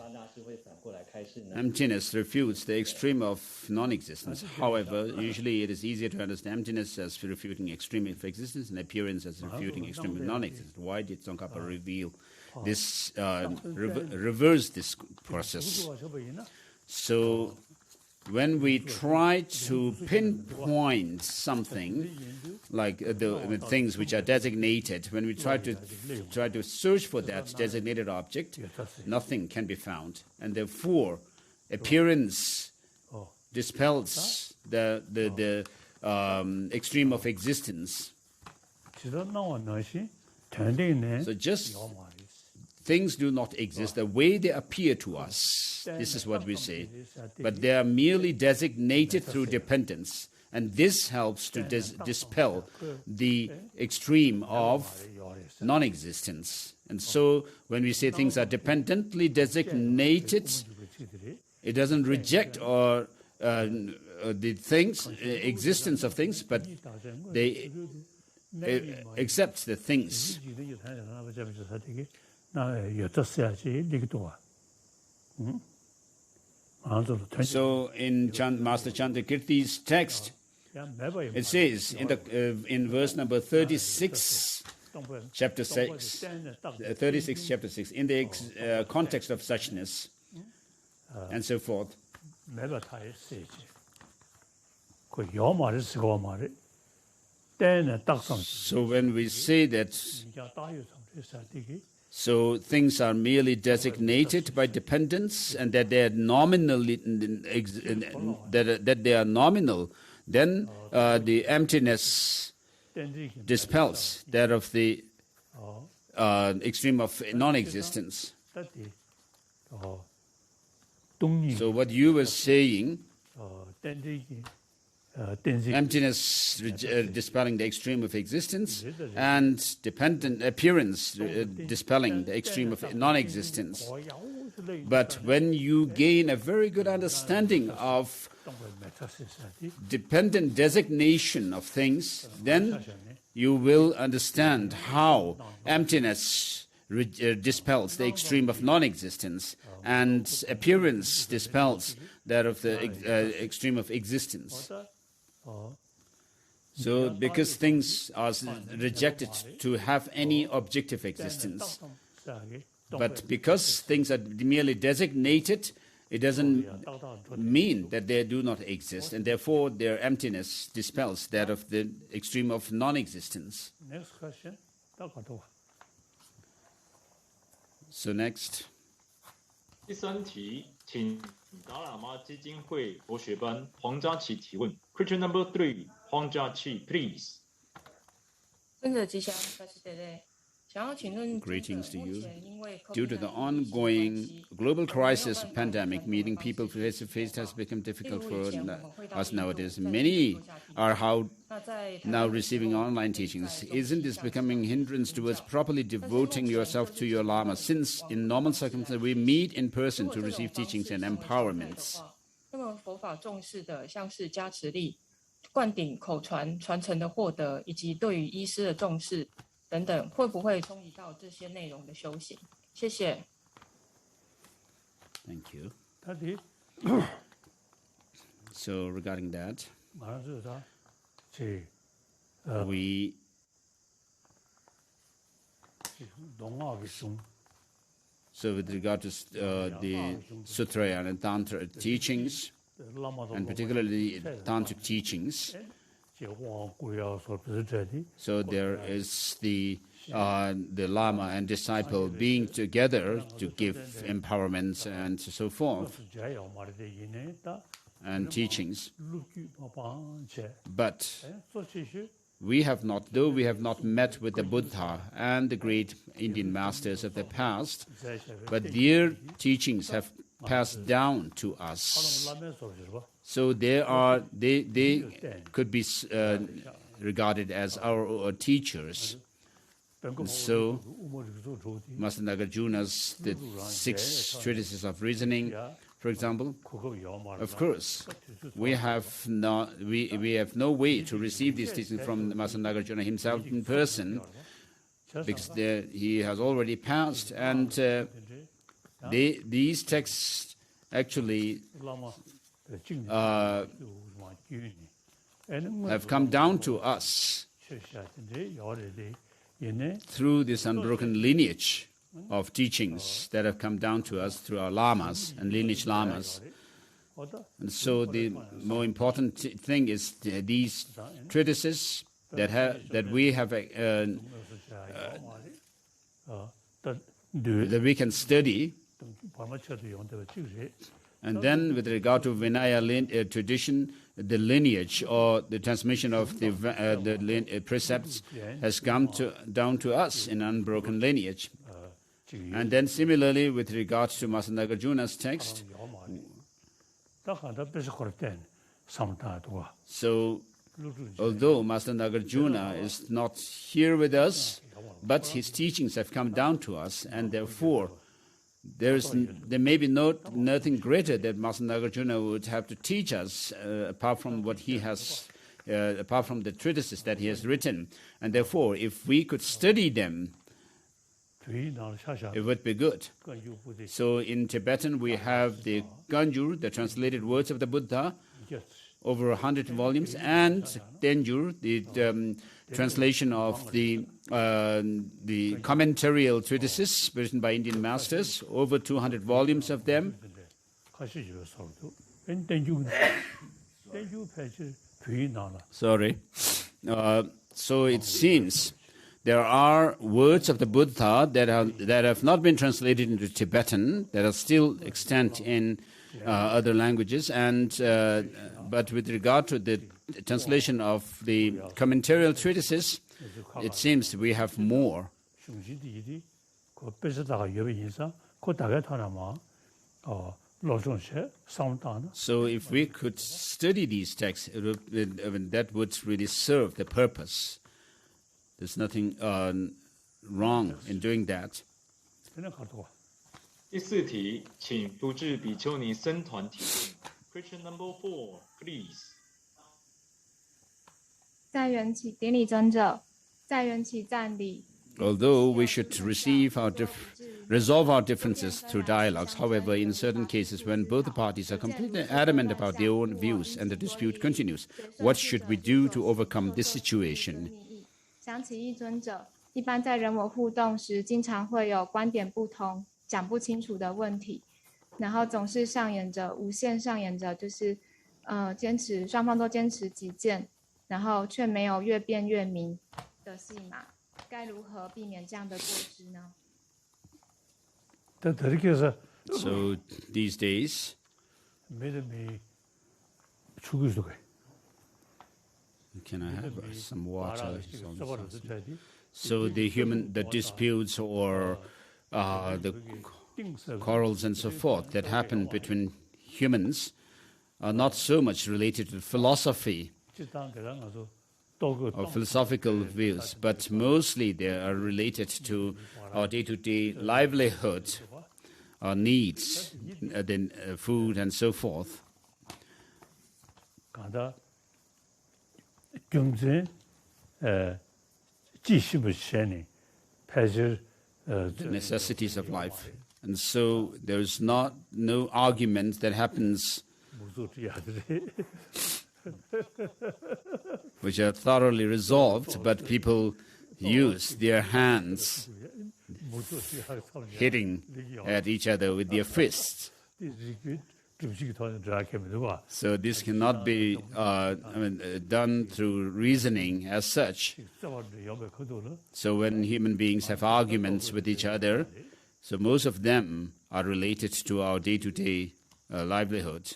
Emptiness refutes the extreme of non-existence. However, usually it is easier to understand emptiness as refuting extreme of existence and appearance as refuting extreme of non-existence. Why did Tsongkhapa reveal this, reverse this process? So when we try to pinpoint something, like the things which are designated, when we try to search for that designated object, nothing can be found, and therefore appearance dispels the extreme of existence. So just things do not exist the way they appear to us. This is what we say. But they are merely designated through dependence. And this helps to dispel the extreme of non-existence. And so when we say things are dependently designated, it doesn't reject or the things, existence of things, but they accept the things. So in Master Chandrakirti's text, it says in verse number 36, chapter 6, 36, chapter 6, in the context of suchness, and so forth. So when we say that, so things are merely designated by dependence, and that they are nominally that they are nominal, then the emptiness dispels that of the extreme of non-existence. So what you were saying, emptiness dispelling the extreme of existence, and dependent appearance dispelling the extreme of non-existence. But when you gain a very good understanding of dependent designation of things, then you will understand how emptiness dispels the extreme of non-existence, and appearance dispels that of the extreme of existence. So because things are rejected to have any objective existence, but because things are merely designated, it doesn't mean that they do not exist, and therefore their emptiness dispels that of the extreme of non-existence. Next question. So next. 第三题，请达喇嘛基金会佛学班黄家琪提问。Question number 3, 黄家琪 please. 尊者吉祥，大师姐姐，想要请问 Greetings to you. Due to the ongoing global crisis pandemic, meeting people face to face has become difficult for us nowadays. Many are now receiving online teachings. Isn't this becoming a hindrance towards properly devoting yourself to your Lama, since in normal circumstances we meet in person to receive teachings and empowerments? 那么佛法重视的像是加持力、灌顶口传、传承的获得，以及对于医师的重视等等，会不会冲击到这些内容的修行？谢谢。Thank you. 他的 So regarding that, 马上就是他，这 we 龙奥的松， so with regard to the Sutra and Tantra teachings, and particularly Tantric teachings, 这王贵要说不是这里， so there is the Lama and disciple being together to give empowerments and so 不 forth. 是这样嘛的因呢， and teachings. 陆剧帮帮切， But 做这些 though we have not met with the Buddha and the great Indian masters of the past, 在下个 but their teachings have passed down to us. 拉面说是吧？ So they could be regarded as our teachers. 本国 So 乌莫这个做主的， Master Nagarjuna's the 6 treatises of reasoning, for example. 苦口摇嘛。 Of course, we have no way to receive these teachings from Master Nagarjuna himself in person, because he has already passed, and these texts actually 拉嘛的经 uh, 就往居呢，哎，那么 have come down to us 确下的摇来的，也呢， through this unbroken lineage of teachings that have come down to us through our lamas and lineage lamas. 好的， And so the more important thing is these treatises that we have 是下摇嘛的，的对， that we can study. 等把嘛切的用的就是。 And then, with regard to Vinaya tradition, the lineage or the transmission of the precepts has come down to us in unbroken lineage. And then, similarly, with regard to Master Nagarjuna's text, so although Master Nagarjuna is not here with us, but his teachings have come down to us, and therefore there may be nothing greater that Master Nagarjuna would have to teach us apart from what he has, apart from the treatises that he has written. And therefore, if we could study them, it would be good. So in Tibetan, we have the Ganjur, the translated words of the Buddha, over 100 volumes, and Tenjur, the translation of the commentarial treatises written by Indian masters, over 200 volumes of them. Sorry. So it seems there are words of the Buddha that have not been translated into Tibetan, that are still extant in other languages, and but with regard to the translation of the commentarial treatises, it seems we have more. So if we could study these texts, that would really serve the purpose. There's nothing wrong in doing that. 第4题，请福智比丘尼僧团提问。Question number 4, please. 在缘起顶礼尊者，在缘起赞礼。 Although we should resolve our differences through dialogues, however, in certain cases when both parties are completely adamant about their own views and the dispute continues, what should we do to overcome this situation? 想起一尊者，一般在人我互动时，经常会有观点不同、讲不清楚的问题，然后总是无限上演着，就是双方都坚持己见，然后却没有越辩越明的戏码。 该如何避免这样的过失呢？ So these days, can I have some water? So the disputes or the quarrels and so forth that happen between humans are not so much related to philosophy or philosophical views, but mostly they are related to our day-to-day livelihood, our needs, food and so forth. The necessities of life. And so there's no argument that happens which are thoroughly resolved, but people use their hands hitting at each other with their fists. So this cannot be done through reasoning as such. So when human beings have arguments with each other, so most of them are related to our day-to-day livelihood.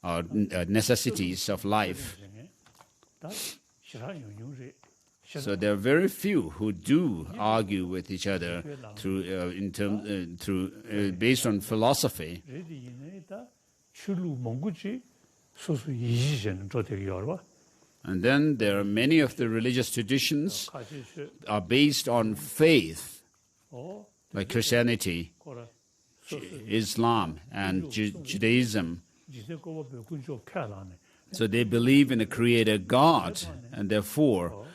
or necessities of life. So there are very few who do argue with each other based on philosophy. And then there are many of the religious traditions are based on faith, like Christianity, Islam, and Judaism. So they believe in a creator God, and therefore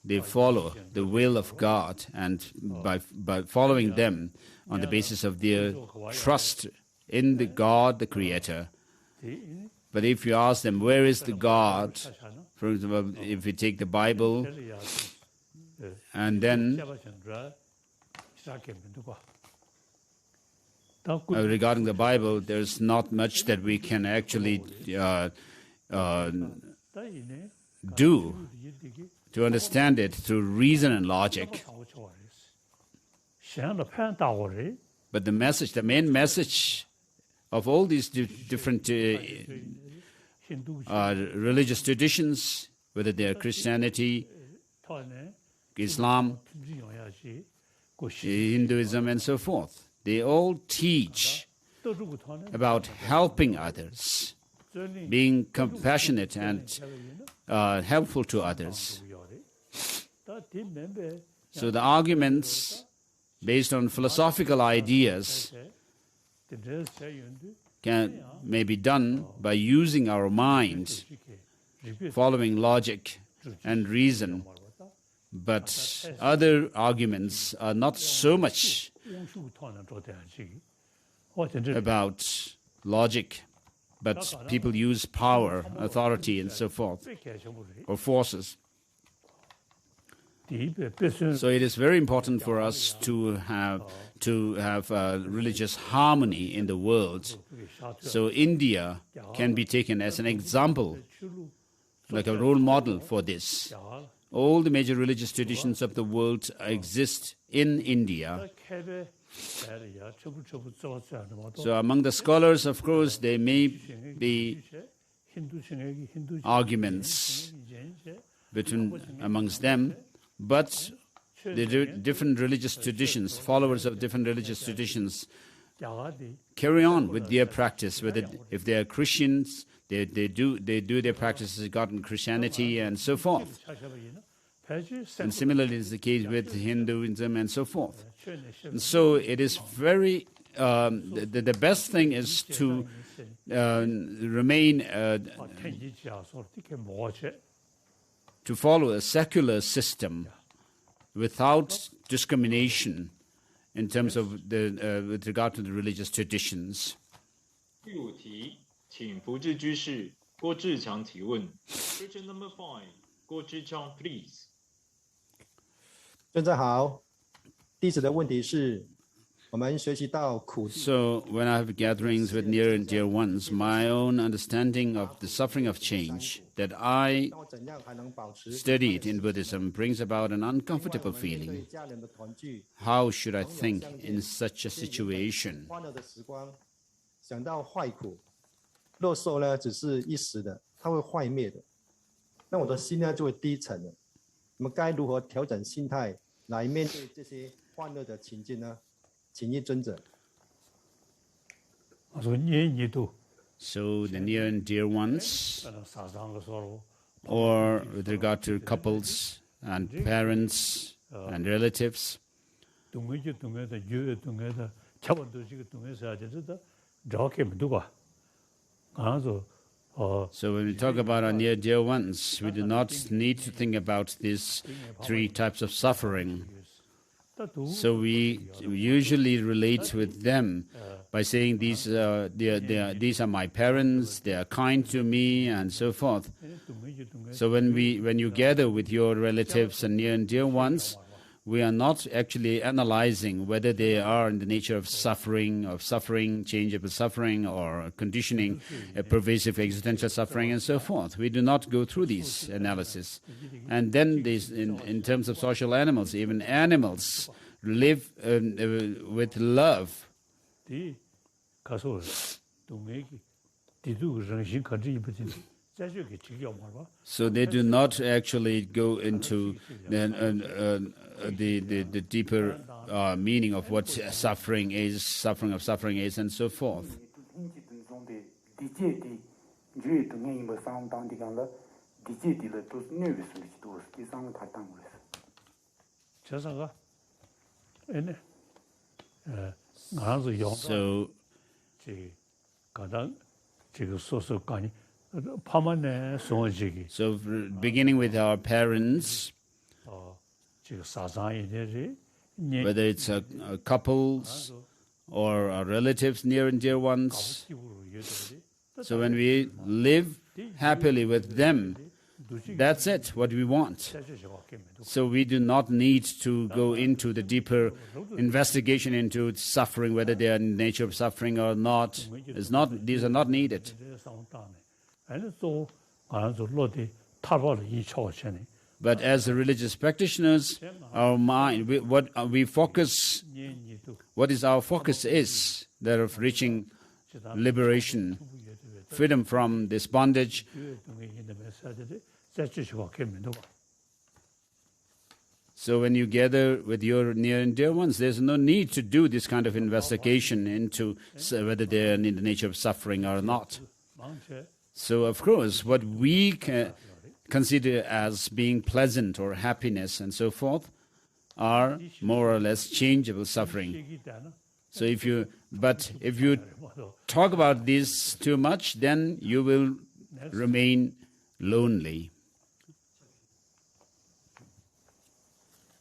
they follow the will of God, and by following them on the basis of their trust in the God, the creator. But if you ask them, where is the God? For example, if we take the Bible, and then regarding the Bible, there's not much that we can actually do to understand it through reason and logic. But the main message of all these different religious traditions, whether they are Christianity, Islam, Hinduism, and so forth, they all teach about helping others, being compassionate and helpful to others. So the arguments based on philosophical ideas may be done by using our mind, following logic and reason. But other arguments are not so much about logic, but people use power, authority, and so forth, or forces. So it is very important for us to have religious harmony in the world. So India can be taken as an example, like a role model for this. All the major religious traditions of the world exist in India. So among the scholars, of course, there may be arguments amongst them, but the different religious traditions, followers of different religious traditions, carry on with their practice. Whether if they are Christians, they do their practices regarding Christianity and so forth. And similarly is the case with Hinduism and so forth. And so it is very the best thing is to remain to follow a secular system without discrimination in terms of with regard to the religious traditions. 第5题，请福智居士郭志强提问。Question number 5，郭志强 please。尊者好，弟子的问题是，我们学习到苦。So when I have gatherings with near and dear ones, my own understanding of the suffering of change that I studied in Buddhism brings about an uncomfortable feeling. How should I think in such a situation? 想到坏苦，乐受呢只是一时的，它会坏灭的。那我的心呢就会低沉了。我们该如何调整心态来面对这些欢乐的情境呢？请益尊者。So the near and dear ones, or with regard to couples and parents and relatives. So when we talk about our near dear ones, we do not need to think about these 3 types of suffering. So we usually relate with them by saying these are my parents, they are kind to me, and so forth. So when you gather with your relatives and near and dear ones, we are not actually analyzing whether they are in the nature of suffering, changeable suffering, or conditioning, a pervasive existential suffering, and so forth. We do not go through these analysis. And then in terms of social animals, even animals live with love. So they do not actually go into the deeper meaning of what suffering is, and so forth. So beginning with our parents, whether it's couples or our relatives, near and dear ones. So when we live happily with them, that's it, what we want. So we do not need to go into the deeper investigation into suffering, whether they are in the nature of suffering or not. These are not needed. But as religious practitioners, our mind, what is our focus is that of reaching liberation, freedom from this bondage. So when you gather with your near and dear ones, there's no need to do this kind of investigation into whether they're in the nature of suffering or not. So of course, what we consider as being pleasant or happiness and so forth are more or less changeable suffering. So if you talk about this too much, then you will remain lonely.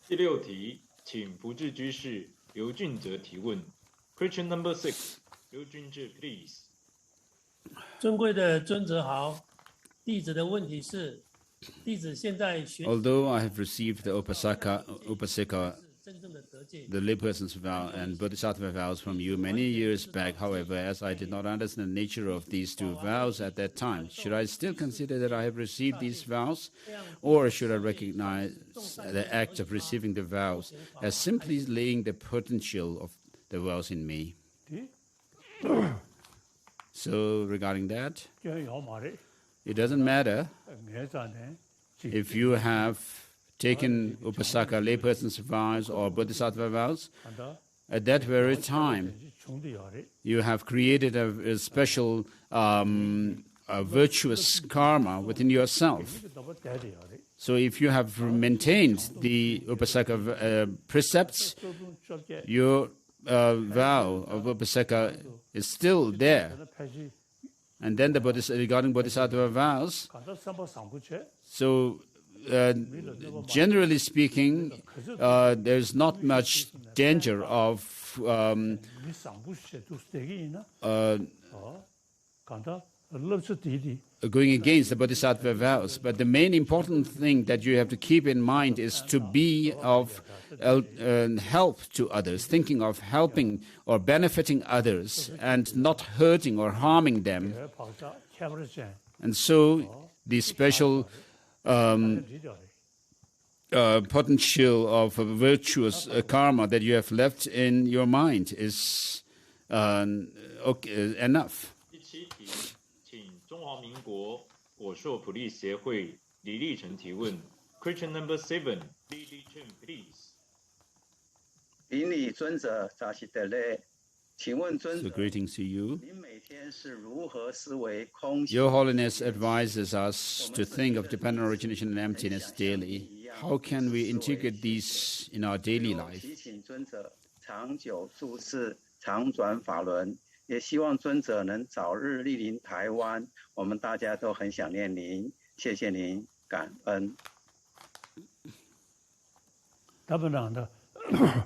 第六题，请福智居士刘俊哲提问。Question number 6， 刘俊哲 ，please。尊贵的尊者好，弟子的问题是，弟子现在学。Although I have received the Upasika, the layperson's vow and Bodhisattva vows from you many years back, however, as I did not understand the nature of these two vows at that time, should I still consider that I have received these vows, or should I recognize the act of receiving the vows as simply laying the potential of the vows in me? So regarding that, it doesn't matter if you have taken Upasaka, layperson's vows, or Bodhisattva vows. At that very time, you have created a special a virtuous karma within yourself. So if you have maintained the Upasaka precepts, your vow of Upasaka is still there. And then regarding Bodhisattva vows, so generally speaking, there's not much danger of going against the Bodhisattva vows. But the main important thing that you have to keep in mind is to be of help to others, thinking of helping or benefiting others and not hurting or harming them. And so the special potential of a virtuous karma that you have left in your mind is enough. 第7题，请中华民国果硕普利协会李立成提问。Question number 7， 李立成 please。顶礼尊者扎西德勒，请问尊者， So greetings to you. 您每天是如何思维空性？ Your Holiness advises us to think of dependent origination and emptiness daily. How can we integrate these in our daily life? 祈请尊者长久住世，常转法轮，也希望尊者能早日莅临台湾。我们大家都很想念您，谢谢您，感恩。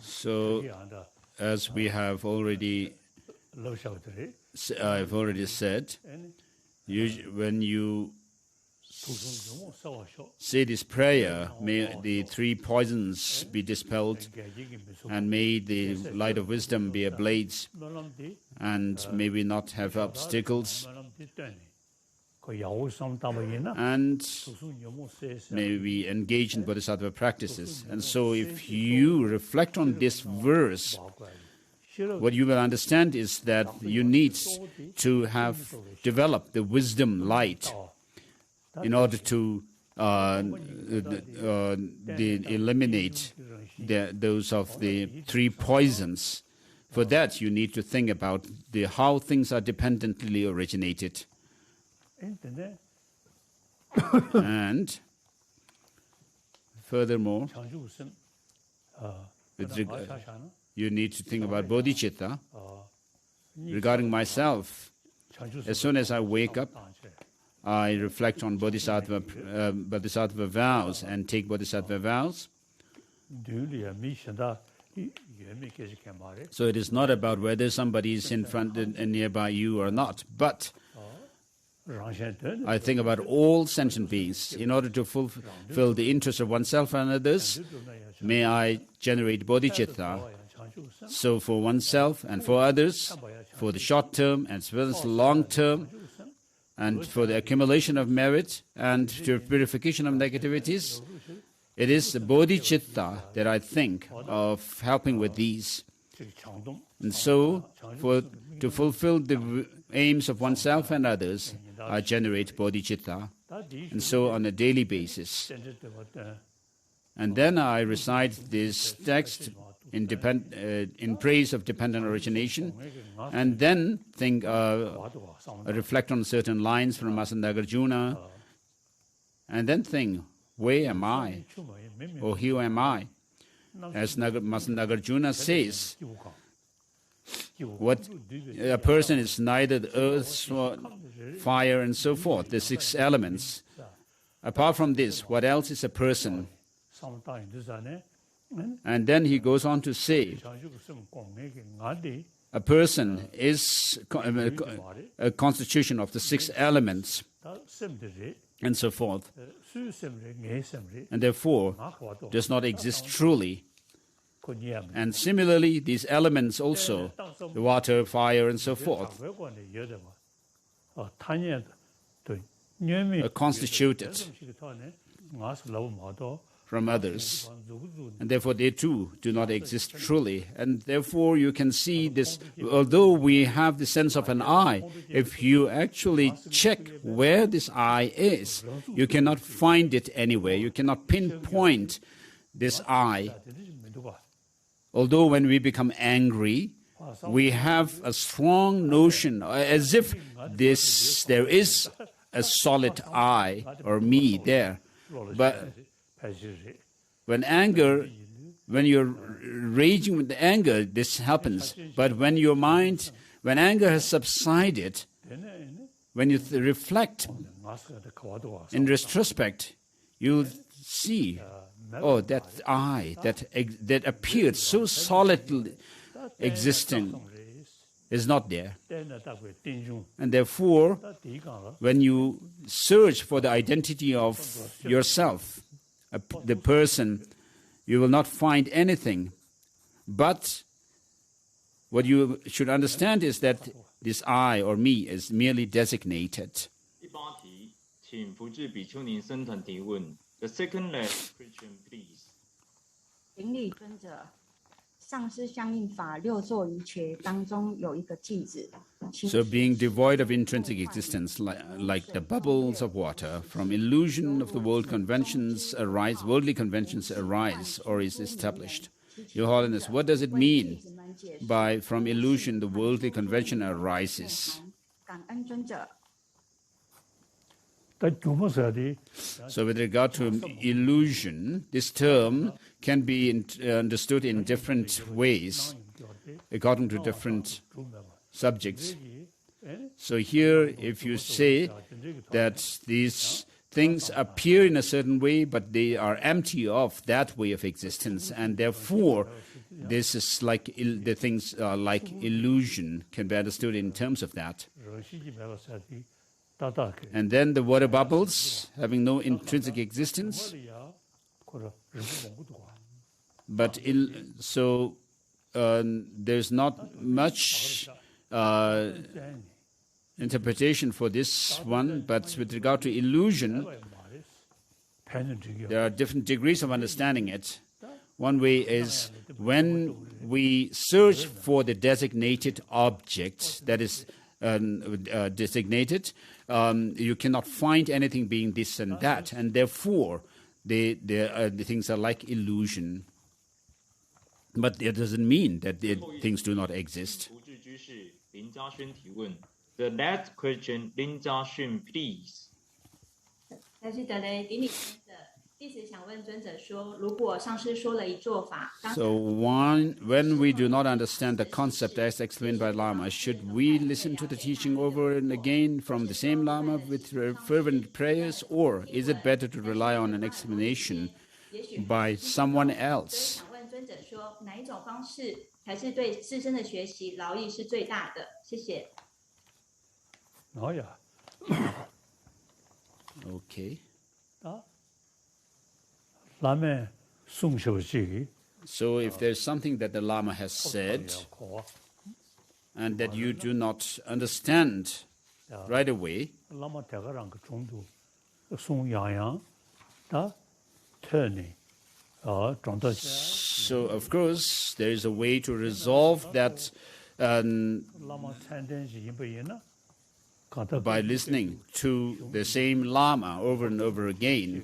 So, as we have already, I've already said, when you say this prayer, may the 3 poisons be dispelled, and may the light of wisdom be ablaze, and may we not have obstacles, and may we engage in Bodhisattva practices. And so if you reflect on this verse, what you will understand is that you need to have developed the wisdom light in order to eliminate those of the three poisons. For that, you need to think about how things are dependently originated. And furthermore, you need to think about bodhicitta. Regarding myself, as soon as I wake up, I reflect on Bodhisattva vows and take Bodhisattva vows. So it is not about whether somebody is in front and nearby you or not, but I think about all sentient beings. In order to fulfill the interests of oneself and others, may I generate bodhicitta. So for oneself and for others, for the short term as well as the long term, and for the accumulation of merit and to purification of negativities, it is the bodhicitta that I think of helping with these. And so, to fulfill the aims of oneself and others, I generate bodhicitta. And so on a daily basis. And then I recite this text in praise of dependent origination, and then think, reflect on certain lines from Nagarjuna, and then think, where am I? Or who am I? As Nagarjuna says, what a person is neither the earth, fire, and so forth, the six elements. Apart from this, what else is a person? And then he goes on to say, a person is a constitution of the six elements, and so forth, and therefore does not exist truly. And similarly, these elements also, the water, fire, and so forth, are constituted from others, and therefore they too do not exist truly. And therefore you can see this, although we have the sense of an I, if you actually check where this I is, you cannot find it anywhere. You cannot pinpoint this I. Although when we become angry, we have a strong notion, as if there is a solid I or me there. But when you're raging with the anger, this happens. But when anger has subsided, when you reflect in retrospect, you'll see, oh, that I that appeared so solidly existing is not there. And therefore, when you search for the identity of yourself, the person, you will not find anything. But what you should understand is that this I or me is merely designated. The second last question, please. 顶礼尊者，上师相应法六座于缺当中有一个句子。So being devoid of intrinsic existence, like the bubbles of water, from illusion of the worldly conventions arise or is established. Your Holiness, what does it mean by from illusion the worldly convention arises? 感恩尊者。 So with regard to illusion, this term can be understood in different ways, according to different subjects. So here, if you say that these things appear in a certain way, but they are empty of that way of existence, and therefore this is like the things like illusion can be understood in terms of that. And then the water bubbles, having no intrinsic existence. But there's not much interpretation for this one. But with regard to illusion, there are different degrees of understanding it. One way is when we search for the designated object that is designated, you cannot find anything being this and that, and therefore the things are like illusion. But it doesn't mean that the things do not exist. The last question, Lin Jia-xun, please. 他是德雷顶礼尊者，弟子想问尊者说，如果上师说了一座法， So when we do not understand the concept as explained by Lama, should we listen to the teaching over and again from the same Lama with fervent prayers, or is it better to rely on an explanation by someone else? 想问尊者说，哪一种方式才是对自身的学习劳益是最大的？谢谢。 Oh yeah. Okay. Lama sungshōshī. So if there's something that the Lama has said and that you do not understand right away, Lama 대가랑 그 정도 송양양 다 turning. So of course there is a way to resolve that by listening to the same Lama over and over again.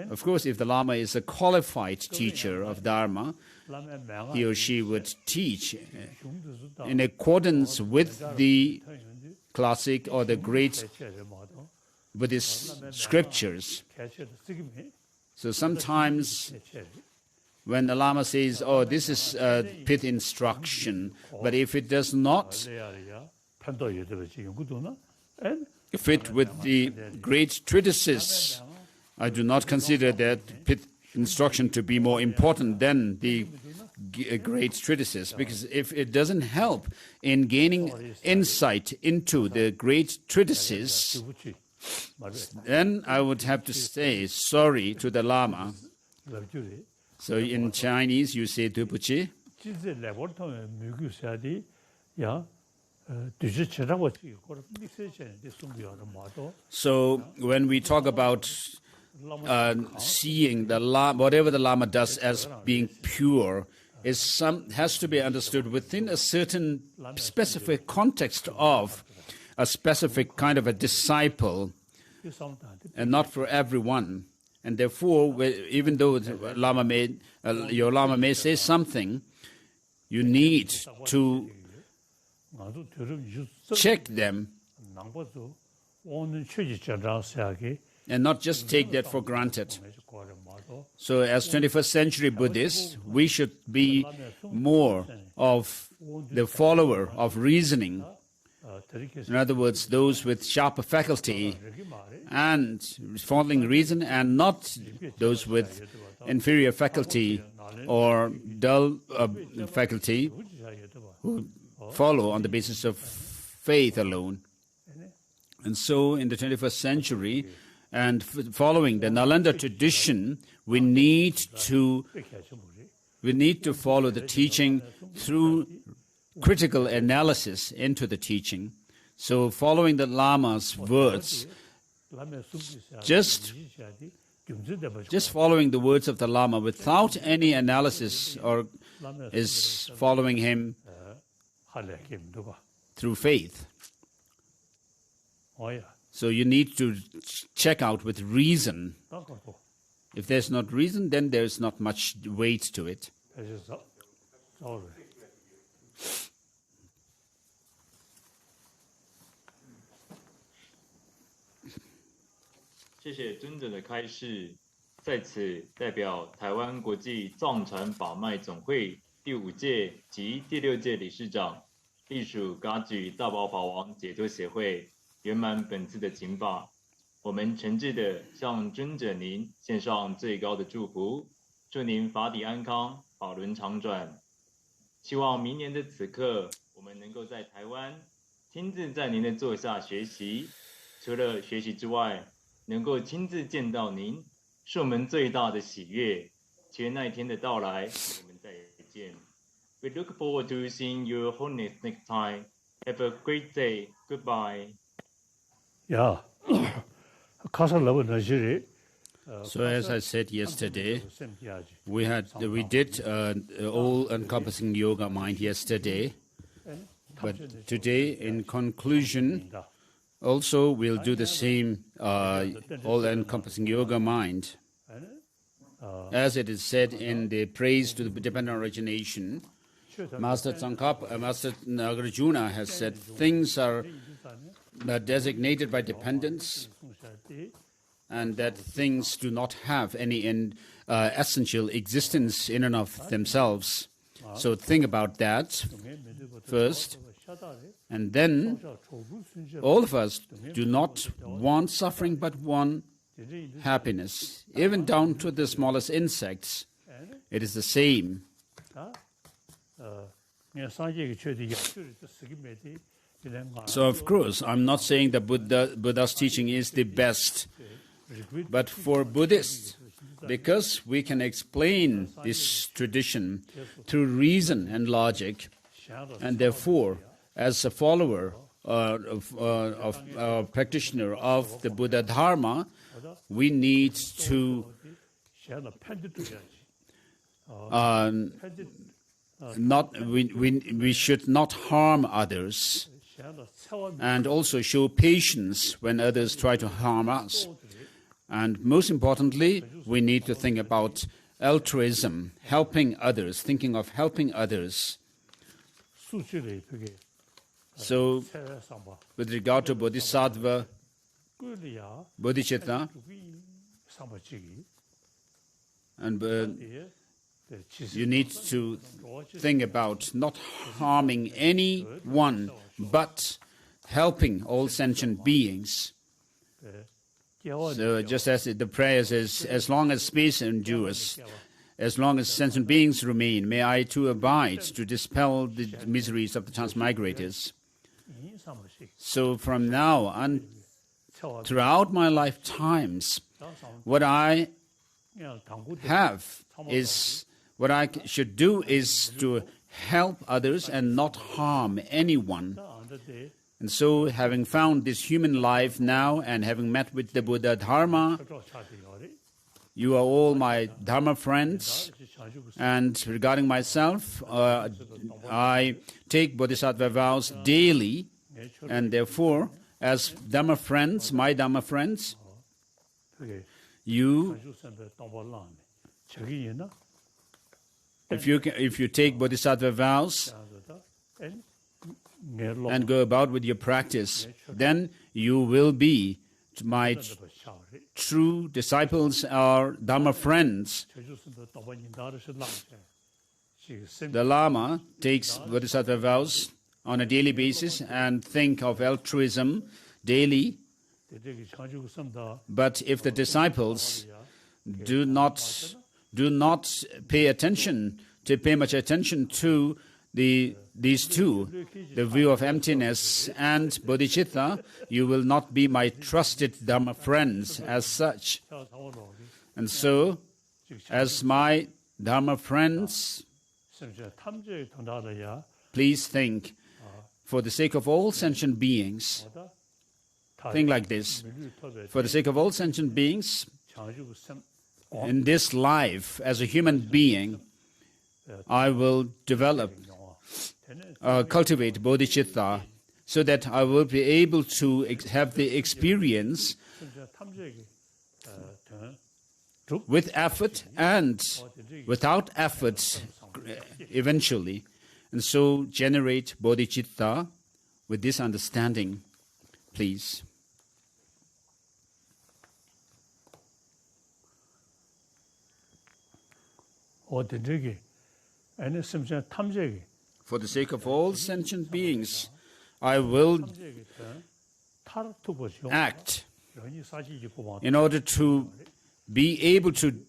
Of course, if the Lama is a qualified teacher of Dharma, he or she would teach in accordance with the classic or the great Buddhist scriptures. So sometimes when the Lama says, oh, this is a pith instruction, but if it does not fit with the great treatises, I do not consider that pith instruction to be more important than the great treatises, because if it doesn't help in gaining insight into the great treatises, then I would have to say sorry to the Lama. So in Chinese you say dupuchi. So when we talk about seeing the Lama, whatever the Lama does as being pure, has to be understood within a certain specific context of a specific kind of a disciple, and not for everyone. And therefore, even though your Lama may say something, you need to check them and not just take that for granted. So as 21st century Buddhists, we should be more of the follower of reasoning. In other words, those with sharper faculty and following reason, and not those with inferior faculty or dull faculty who follow on the basis of faith alone. And so in the 21st century, and following the Nalanda tradition, we need to follow the teaching through critical analysis into the teaching. So following the Lama's words, just following the words of the Lama without any analysis or is following him through faith. So you need to check out with reason. If there's not reason, then there's not much weight to it. 谢谢尊者的开示，在此代表台湾国际藏传法脉总会第5届及第6届理事长，隶属噶举大宝法王解脱协会圆满本次的请法。我们诚挚的向尊者您献上最高的祝福，祝您法体安康，法轮常转。希望明年的此刻，我们能够在台湾亲自在您的座下学习，除了学习之外，能够亲自见到您，是我们最大的喜悦。期待那一天的到来，我们再见。We look forward to seeing your Holiness next time. Have a great day. Goodbye. Yeah. 가서 러버너시리 So as I said yesterday, we did all-encompassing yoga mind yesterday, but today in conclusion, also we'll do the same all-encompassing yoga mind. As it is said in the praise to the dependent origination, Master Tsongkhapa, Master Nagarjuna has said things are designated by dependence, and that things do not have any essential existence in and of themselves. So think about that first. And then all of us do not want suffering but want happiness. Even down to the smallest insects, it is the same. So of course, I'm not saying that Buddha's teaching is the best. But for Buddhists, because we can explain this tradition through reason and logic, and therefore, as a follower practitioner of the Buddha Dharma, we need to we should not harm others, and also show patience when others try to harm us. And most importantly, we need to think about altruism, helping others, thinking of helping others. So, with regard to Bodhisattva, Bodhicitta, and you need to think about not harming anyone, but helping all sentient beings. So just as the prayer says, as long as space endures, as long as sentient beings remain, may I too abide to dispel the miseries of the transmigrators. So from now on, throughout my lifetimes, what I should do is to help others and not harm anyone. And so, having found this human life now and having met with the Buddha Dharma, you are all my Dharma friends. And regarding myself, I take Bodhisattva vows daily, and therefore, as Dharma friends, my Dharma friends, you, if you take Bodhisattva vows and go about with your practice, then you will be my true disciples or Dharma friends. The Lama takes Bodhisattva vows on a daily basis and think of altruism daily. But if the disciples do not pay much attention to these two, the view of emptiness and bodhicitta, you will not be my trusted Dharma friends as such. And so, as my Dharma friends, please think, for the sake of all sentient beings, think like this, for the sake of all sentient beings, in this life, as a human being, I will cultivate bodhicitta so that I will be able to have the experience with effort and without effort eventually. And so generate bodhicitta with this understanding, please. For the sake of all sentient beings, I will act in order to be able to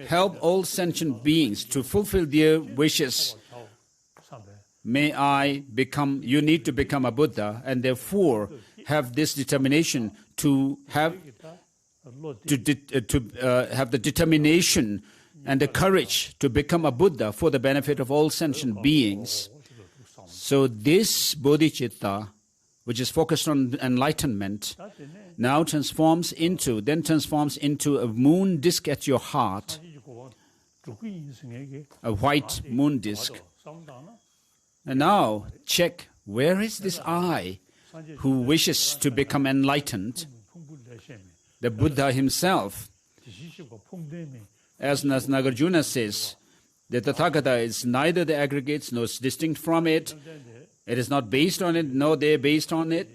help all sentient beings to fulfill their wishes. You need to become a Buddha, and therefore have this determination to have the determination and the courage to become a Buddha for the benefit of all sentient beings. So this bodhicitta which is focused on enlightenment, now transforms into a moon disk at your heart, a white moon disk. And now check, where is this I who wishes to become enlightened? The Buddha himself. As Nagarjuna says, the Tathagata is neither the aggregates nor is distinct from it. It is not based on it, nor they are based on it.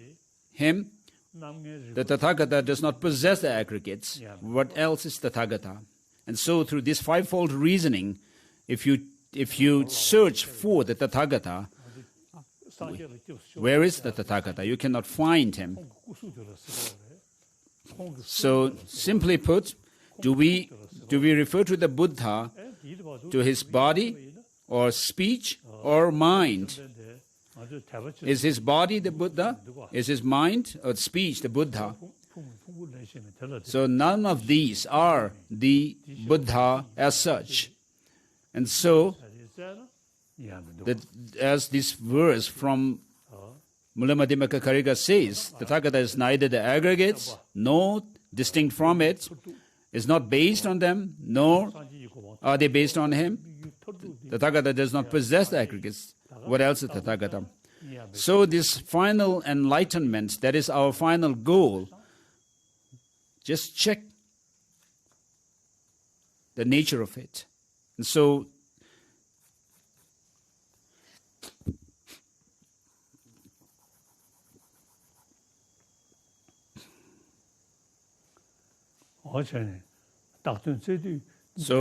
Him. The Tathagata does not possess the aggregates. What else is Tathagata? And so through this fivefold reasoning, if you search for the Tathagata, where is the Tathagata? You cannot find him. So simply put, do we refer to the Buddha, to his body or speech or mind? Is his body the Buddha? Is his mind or speech the Buddha? So none of these are the Buddha as such. And so, as this verse from Mulamadhyamaka Karika says, the Tathagata is neither the aggregates nor distinct from it, is not based on them, nor are they based on him. The Tathagata does not possess the aggregates. What else is the Tathagata? So this final enlightenment, that is our final goal, just check the nature of it. And so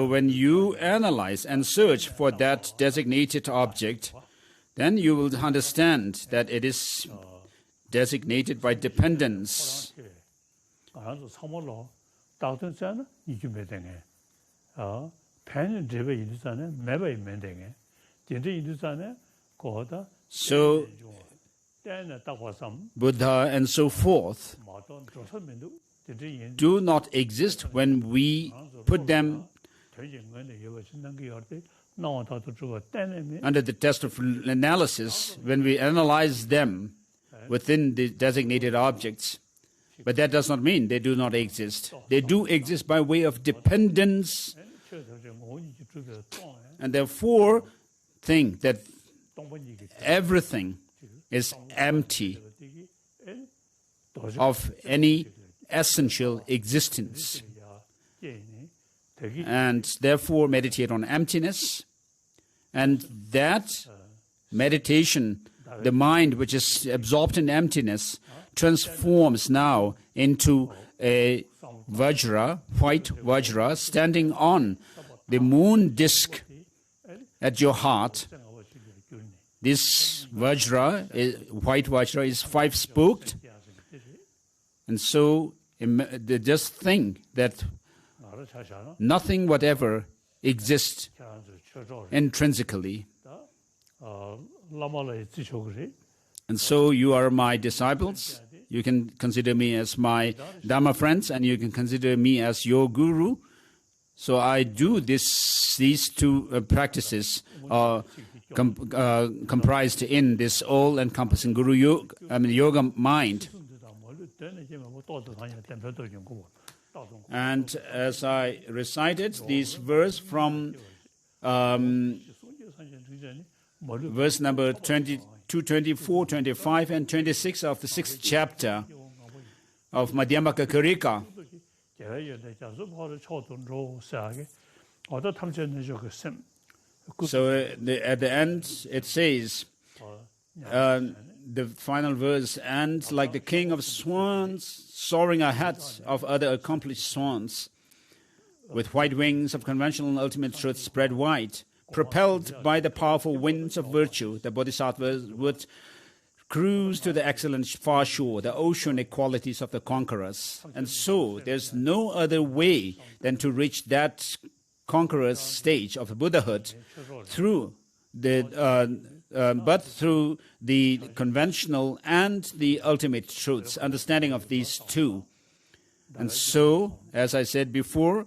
when you analyze and search for that designated object, then you will understand that it is designated by dependence. So, Buddha and so forth do not exist when we put them under the test of analysis, when we analyze them within the designated objects. But that does not mean they do not exist. They do exist by way of dependence. And therefore, think that everything is empty of any essential existence. And therefore, meditate on emptiness. And that meditation, the mind which is absorbed in emptiness, transforms now into a Vajra, white Vajra, standing on the moon disk at your heart. This Vajra, white Vajra, is five-spoked. And so just think that nothing whatever exists intrinsically. And so you are my disciples. You can consider me as my Dharma friends, and you can consider me as your guru. So I do these two practices comprised in this all-encompassing guru yoga mind. And as I recited this verse from verse number 22, 24, 25, and 26 of the 6th chapter of Madhyamaka Karika. So at the end it says, the final verse, and like the king of swans, soaring ahead of other accomplished swans, with white wings of conventional and ultimate truth spread wide, propelled by the powerful winds of virtue, the Bodhisattvas would cruise to the excellent far shore, the oceanic qualities of the conquerors. And so there's no other way than to reach that conqueror's stage of Buddhahood through but through the conventional and the ultimate truths, understanding of these two. And so, as I said before,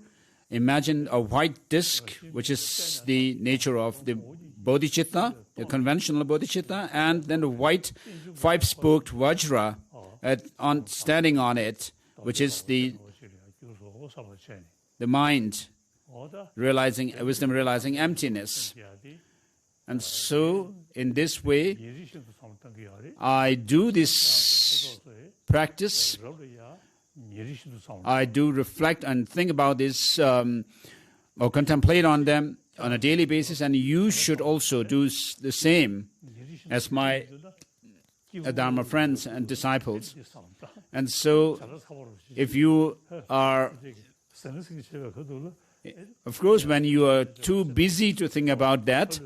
imagine a white disk, which is the nature of the bodhicitta, the conventional bodhicitta, and then the white five-spoked vajra standing on it, which is the mind realizing wisdom, realizing emptiness. And so, in this way, I do this practice. I do reflect and think about this or contemplate on them on a daily basis, and you should also do the same as my Dharma friends and disciples. And so, if you are, of course, when you are too busy to think about that,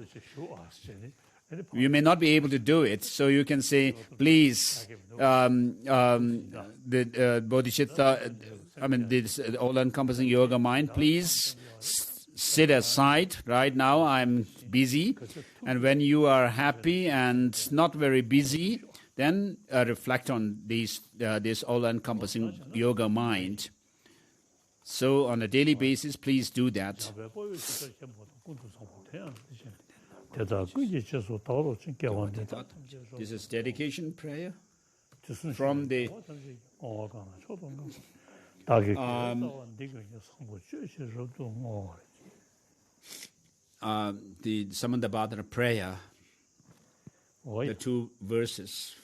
you may not be able to do it. So you can say, please, the bodhicitta, this all-encompassing yoga mind, please sit aside. Right now I'm busy. And when you are happy and not very busy, then reflect on this all-encompassing yoga mind. So on a daily basis, please do that. This is dedication prayer from the Samandabhadra prayer, the two verses